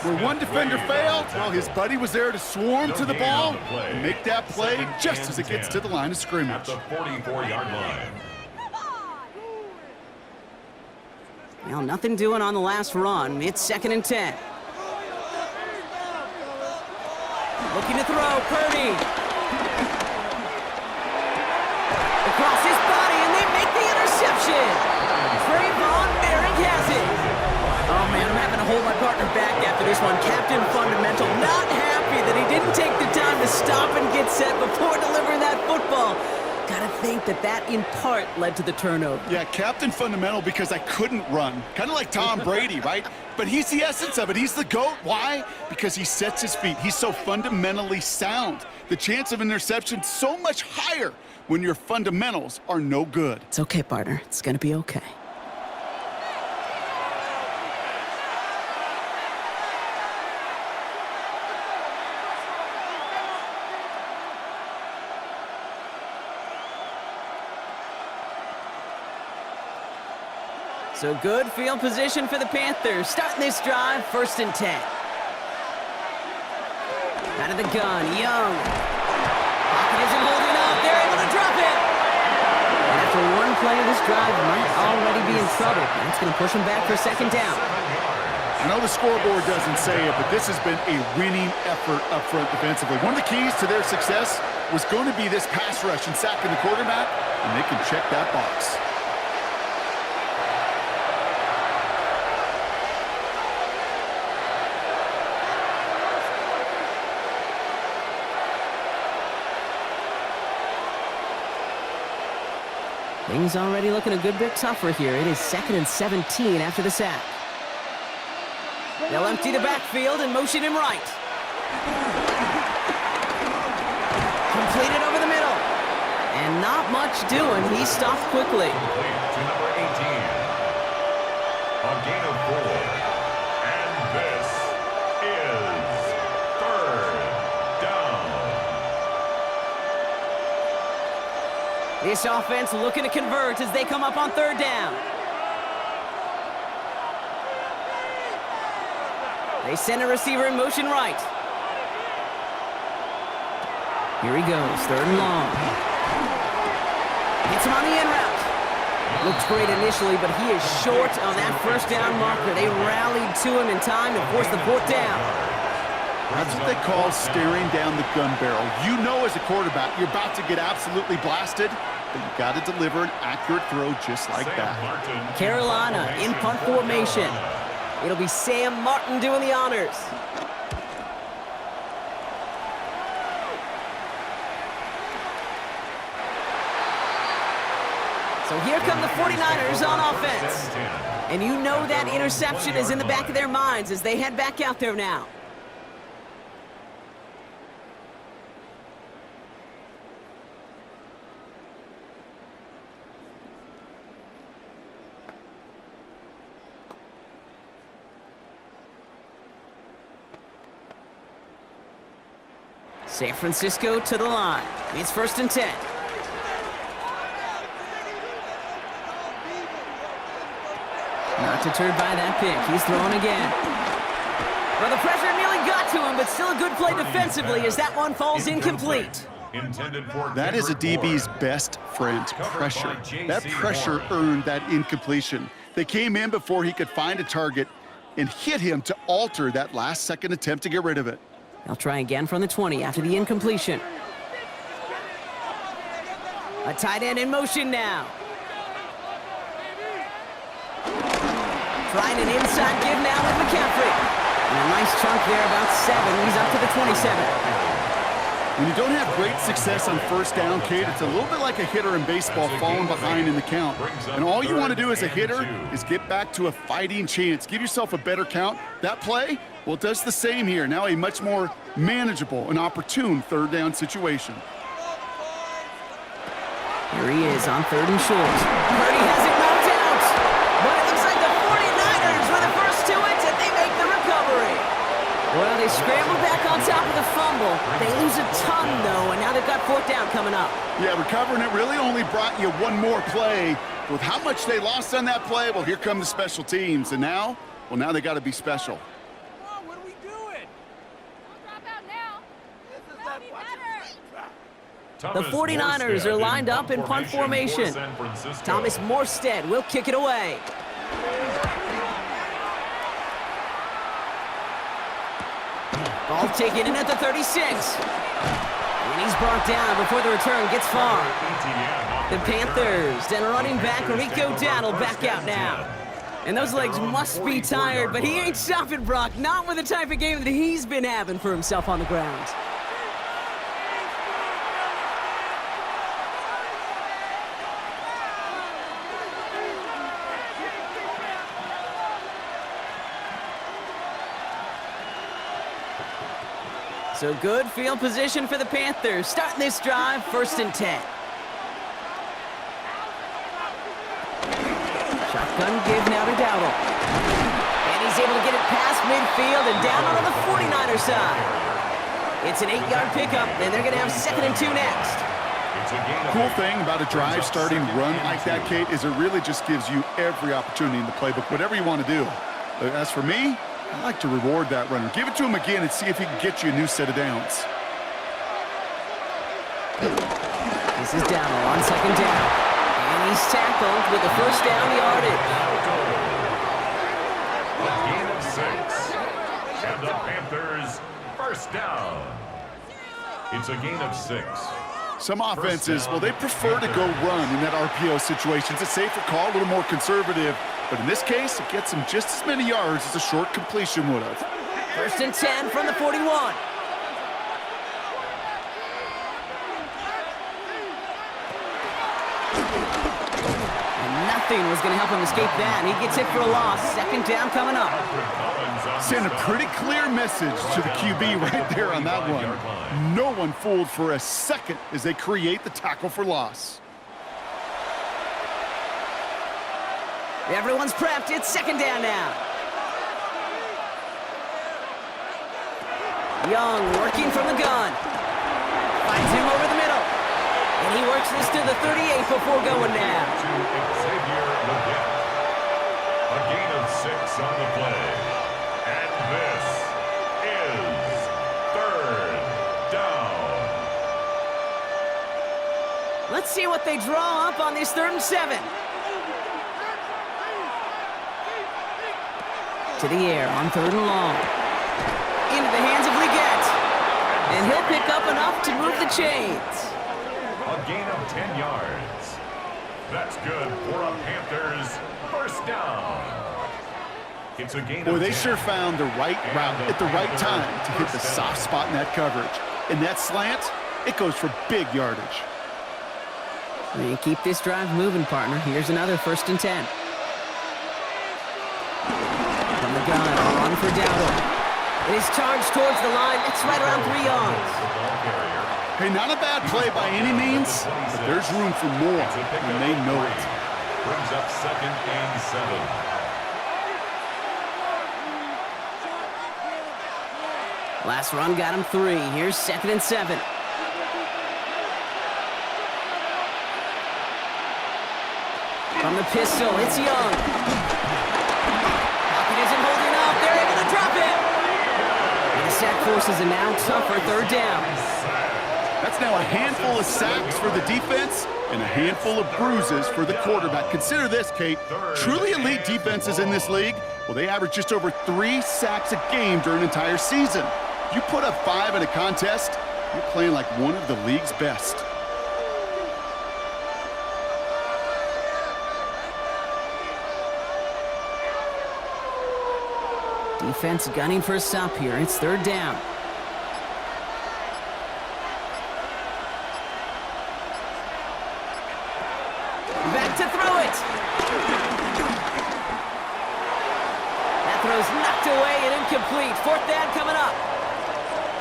Where one defender failed, well, his buddy was there to swarm to the ball and make that play just as it gets to the line of scrimmage. At the 44-yard line. Well, nothing doing on the last run. It's 2nd and 10. Looking to throw, Purdy. Across his body, and they make the interception. Trayvon Merrick has it. Oh, man, I'm having to hold my partner back after this one. Captain Fundamental not happy that he didn't take the time to stop and get set before delivering that football. Gotta think that in part led to the turnover. Yeah, Captain Fundamental because I couldn't run. Kind of like Tom Brady, right? But he's the essence of it. He's the GOAT. Why? Because he sets his feet. He's so fundamentally sound. The chance of interception so much higher when your fundamentals are no good. It's okay, partner. It's gonna be okay. So good field position for the Panthers. Starting this drive, 1st and 10. Out of the gun, Young. Pocket isn't holding up. They're able to drop it. And after one play of this drive, might already be in trouble. That's going to push him back for 2nd down. I know the scoreboard doesn't say it, but this has been a winning effort up front defensively. One of the keys to their success was going to be this pass rush and sacking the quarterback, and they can check that box. Things already looking a good bit tougher here. It is 2nd and 17 after the sack. They'll empty the backfield and motion him right. Completed over the middle. And not much doing. He stopped quickly. Complete to number 18. A gain of 4. And this is 3rd down. This offense looking to convert as they come up on 3rd down. They send a receiver in motion right. Here he goes, 3rd and long. Hits him on the in route. Looks great initially, but he is short on that 1st down marker. They rallied to him in time to force the 4th down. That's what they call staring down the gun barrel. You know as a quarterback, you're about to get absolutely blasted, but you got to deliver an accurate throw just like that. Carolina in punt formation. It'll be Sam Martin doing the honors. So here come the 49ers on offense. And you know that interception is in the back of their minds as they head back out there now. San Francisco to the line. It's 1st and 10. Not deterred by that pick. He's throwing again. Well, the pressure nearly got to him, but still a good play defensively as that one falls incomplete. That is a DB's best friend, pressure. That pressure earned that incompletion. They came in before he could find a target and hit him to alter that last-second attempt to get rid of it. They'll try again from the 20 after the incompletion. A tight end in motion now. Trying an inside give now with McCaffrey. And a nice chunk there, about 7. He's up to the 27. When you don't have great success on 1st down, Kate, it's a little bit like a hitter in baseball falling behind in the count. And all you want to do as a hitter is get back to a fighting chance. Give yourself a better count. That play, well, it does the same here. Now a much more manageable and opportune 3rd down situation. Here he is on 3rd and short. Purdy has it knocked out. But it looks like the 49ers were the first to it, and they make the recovery. Well, they scrambled back on top of the fumble. They lose a ton, though, and now they've got 4th down coming up. Yeah, recovering it really only brought you one more play. With how much they lost on that play, well, here come the special teams. And now, well, now they got to be special. Come on, what are we doing? Drop out now. This is That'll be better. The 49ers are lined up in punt formation. Thomas Morstead will kick it away. Ball taken in at the 36. And he's brought down before the return gets far. The Panthers and running back Rico Dowdle back out now. And those legs must be tired, but he ain't stopping, Brock. Not with the type of game that he's been having for himself on the ground. So good field position for the Panthers. Starting this drive, 1st and 10. Shotgun give now to Dowdle. And he's able to get it past midfield and down on the 49er side. It's an 8-yard pickup, and they're going to have 2nd and 2 next. Cool thing about a drive starting run like that, Kate, is it really just gives you every opportunity in the playbook, whatever you want to do. But as for me, I like to reward that runner. Give it to him again and see if he can get you a new set of downs. This is Dowdle on 2nd down. And he's tackled with the 1st down yardage. A gain of 6. And the Panthers, first down. It's a gain of 6. Some offenses, well, they prefer to go run in that RPO situation. It's a safer call, a little more conservative. But in this case, it gets them just as many yards as a short completion would have. First and 10 from the 41. And nothing was going to help him escape that. He gets hit for a loss. Second down coming up. Send a pretty clear message to the QB right there on that one. No one fooled for a second as they create the tackle for loss. Everyone's prepped. It's second down now. Young working from the gun. Finds him over the middle. And he works this to the 38 before going down. A gain of 6 on the play. And this is third down. Let's see what they draw up on this 3rd and 7. To the air on 3rd and long. Into the hands of Leggett. And he'll pick up enough to move the chains. A gain of 10 yards. That's good for a Panthers first down. It's a gain of 10. Boy, they sure found the right route at the right time to hit the soft spot in that coverage. And that slant, it goes for big yardage. You keep this drive moving, partner. Here's another 1st and 10. From the gun, on for Dowdle. It is charged towards the line. It's right around 3 yards. Hey, not a bad play by any means, but there's room for more, and they know it. Brings up 2nd and 7. Last run got him 3. Here's 2nd and 7. From the pistol, it's Young. Pocket isn't holding up. They're able to drop it. And the sack forces a now tougher 3rd down. That's now a handful of sacks for the defense and a handful of bruises for the quarterback. Consider this, Kate. Truly elite defenses in this league, well, they average just over 3 sacks a game during an entire season. You put up 5 in a contest, you're playing like one of the league's best. Defense gunning for a stop here. It's 3rd down. Back to throw it. That throw's knocked away and incomplete. 4th down coming up.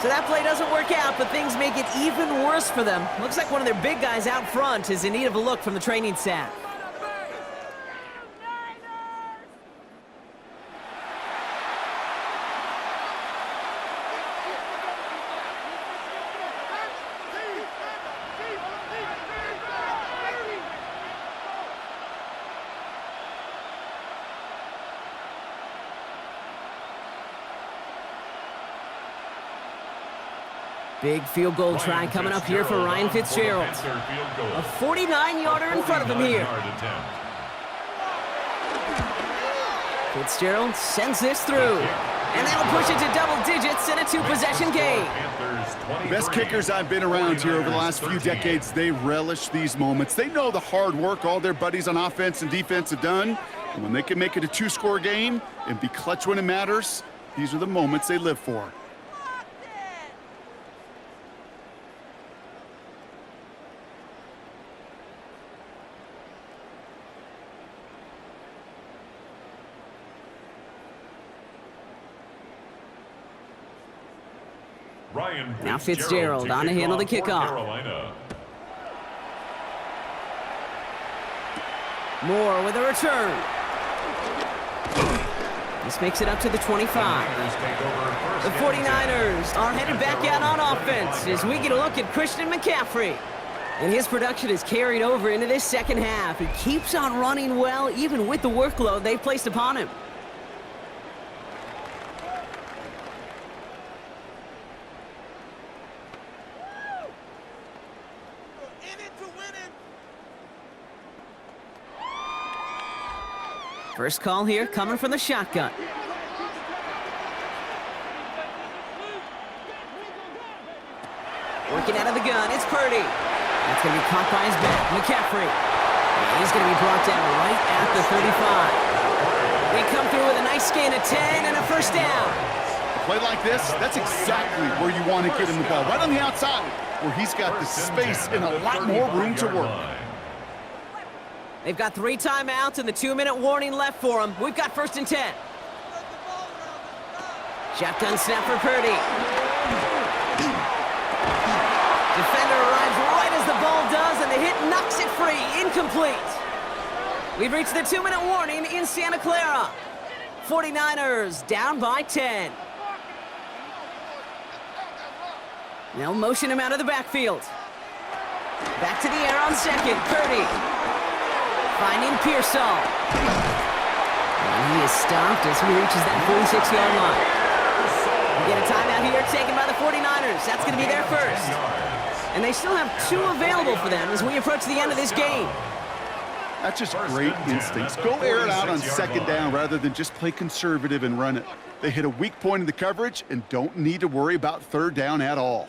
So that play doesn't work out, but things make it even worse for them. Looks like one of their big guys out front is in need of a look from the training staff. Big field goal try coming up here for Ryan Fitzgerald. A 49-yarder in front of him here. Fitzgerald sends this through. And that'll push it to double digits in a 2-possession game. The best kickers I've been around here over the last few decades, they relish these moments. They know the hard work all their buddies on offense and defense have done. And when they can make it a 2-score game and be clutch when it matters, these are the moments they live for. Now Fitzgerald on to handle the kickoff. Moore with a return. This makes it up to the 25. The 49ers are headed back out on offense as we get a look at Christian McCaffrey. And his production is carried over into this second half. He keeps on running well, even with the workload they've placed upon him. First call here coming from the shotgun. Working out of the gun, it's Purdy. That's going to be caught by his back. McCaffrey. And he's going to be brought down right at the 35. They come through with a nice gain of 10 and a first down. A play like this, that's exactly where you want to get him the ball. Right on the outside, where he's got the space and a lot more room to work. They've got 3 timeouts and the 2-minute warning left for them. We've got 1st and 10. Shotgun snap for Purdy. Defender arrives right as the ball does, and the hit knocks it free. Incomplete. We've reached the 2-minute warning in Santa Clara. 49ers down by 10. They'll motion him out of the backfield. Back to the air on second. Purdy. Finding Pearsall. And he is stopped as he reaches that 46-yard line. We get a timeout here taken by the 49ers. That's going to be their first. And they still have 2 available for them as we approach the end of this game. That's just great instincts. Go air it out on 2nd down rather than just play conservative and run it. They hit a weak point in the coverage and don't need to worry about 3rd down at all.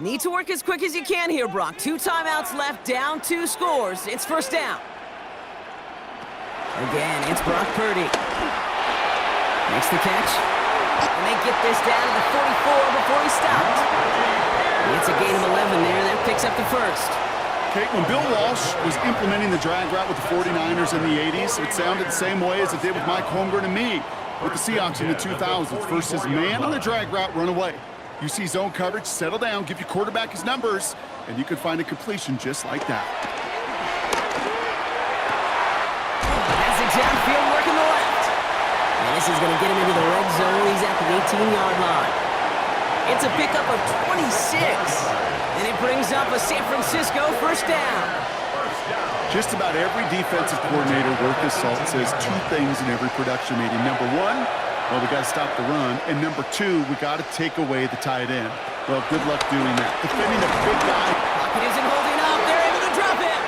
Need to work as quick as you can here, Brock. 2 timeouts left, down 2 scores. It's first down. Again, it's Brock Purdy. Makes the catch. And they get this down to the 44 before he stopped. It's a gain of 11 there. That picks up the first. Kate, when Bill Walsh was implementing the drag route with the 49ers in the 80s, it sounded the same way as it did with Mike Holmgren and me with the Seahawks in the 2000s. Versus man on the drag route, run away. You see zone coverage, settle down, give your quarterback his numbers, and you can find a completion just like that. Has it downfield, working the left. And this is going to get him into the red zone. He's at the 18-yard line. It's a pickup of 26. And it brings up a San Francisco first down. Just about every defensive coordinator worth his salt says 2 things in every production meeting. Number 1, well, we got to stop the run. And number 2, we got to take away the tight end. Well, good luck doing that. Defending a big guy. Pocket isn't holding up. They're able to drop it.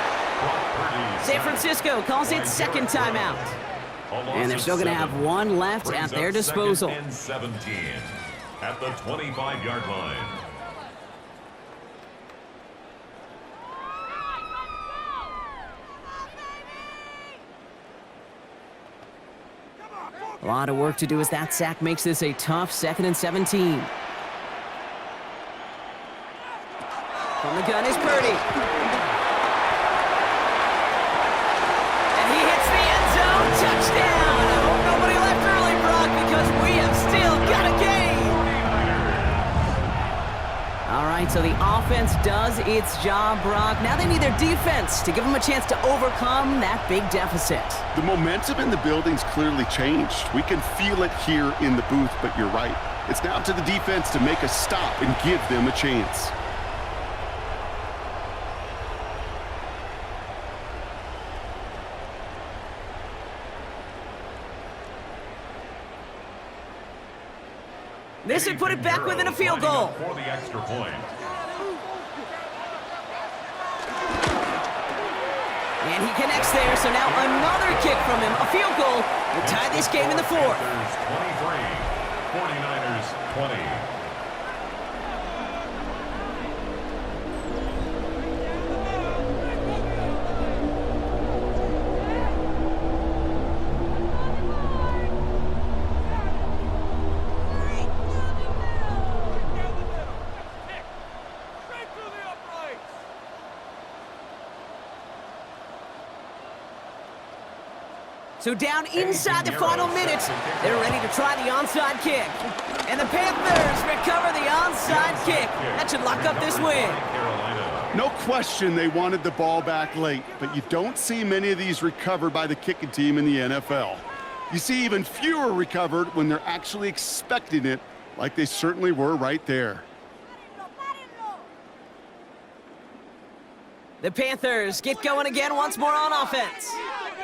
San Francisco calls it 2nd timeout. And they're still going to have 1 left at their disposal. 2nd and 17 at the 25-yard line. A lot of work to do as that sack makes this a tough 2nd and 17. From the gun is Purdy. And he hits the end zone. Touchdown! I hope nobody left early, Brock, because we have still got a game. All right, so the offense does its job, Brock. Now they need their defense to give them a chance to overcome that big deficit. The momentum in the building's clearly changed. We can feel it here in the booth, but you're right. It's now to the defense to make a stop and give them a chance. This would put it back within a field goal. For the extra point. And he connects there, so now another kick from him. A field goal will tie this game in the 4th. 23, 49ers 20. So down inside the final minutes, they're ready to try the onside kick. And the Panthers recover the onside kick. That should lock up this win. No question they wanted the ball back late, but you don't see many of these recovered by the kicking team in the NFL. You see even fewer recovered when they're actually expecting it, like they certainly were right there. The Panthers get going again once more on offense.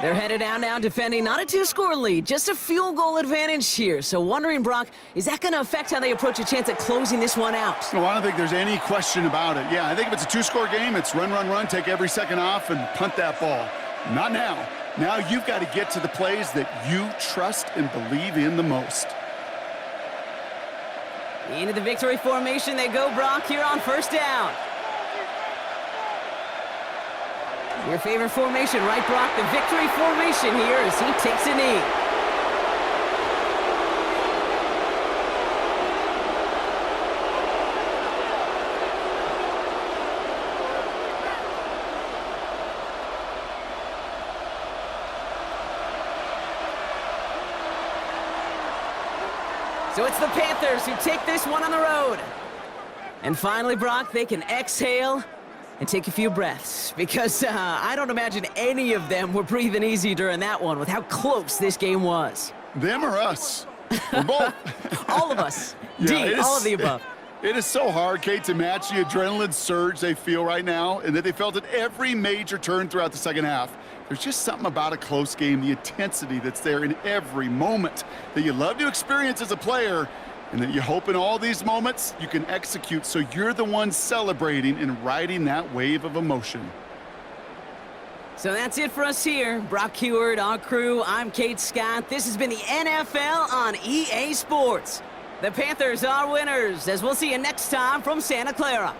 They're headed down now defending not a 2-score lead, just a field goal advantage here. So wondering, Brock, is that going to affect how they approach a chance at closing this one out? No, I don't think there's any question about it. Yeah, I think if it's a 2-score game, it's run, run, run, take every second off and punt that ball. Not now. Now you've got to get to the plays that you trust and believe in the most. Into the victory formation they go, Brock, here on first down. Your favorite formation, right, Brock? The victory formation here as he takes a knee. So it's the Panthers who take this one on the road. And finally, Brock, they can exhale and take a few breaths, because I don't imagine any of them were breathing easy during that one with how close this game was. Them or us? We're both. All of us. Yeah, D, all of the above. It is so hard, Kate, to match the adrenaline surge they feel right now, and that they felt at every major turn throughout the second half. There's just something about a close game, the intensity that's there in every moment that you love to experience as a player, and that you hope in all these moments you can execute so you're the one celebrating and riding that wave of emotion. So that's it for us here. Brock Heward, our crew, I'm Kate Scott. This has been the NFL on EA Sports. The Panthers are winners, as we'll see you next time from Santa Clara.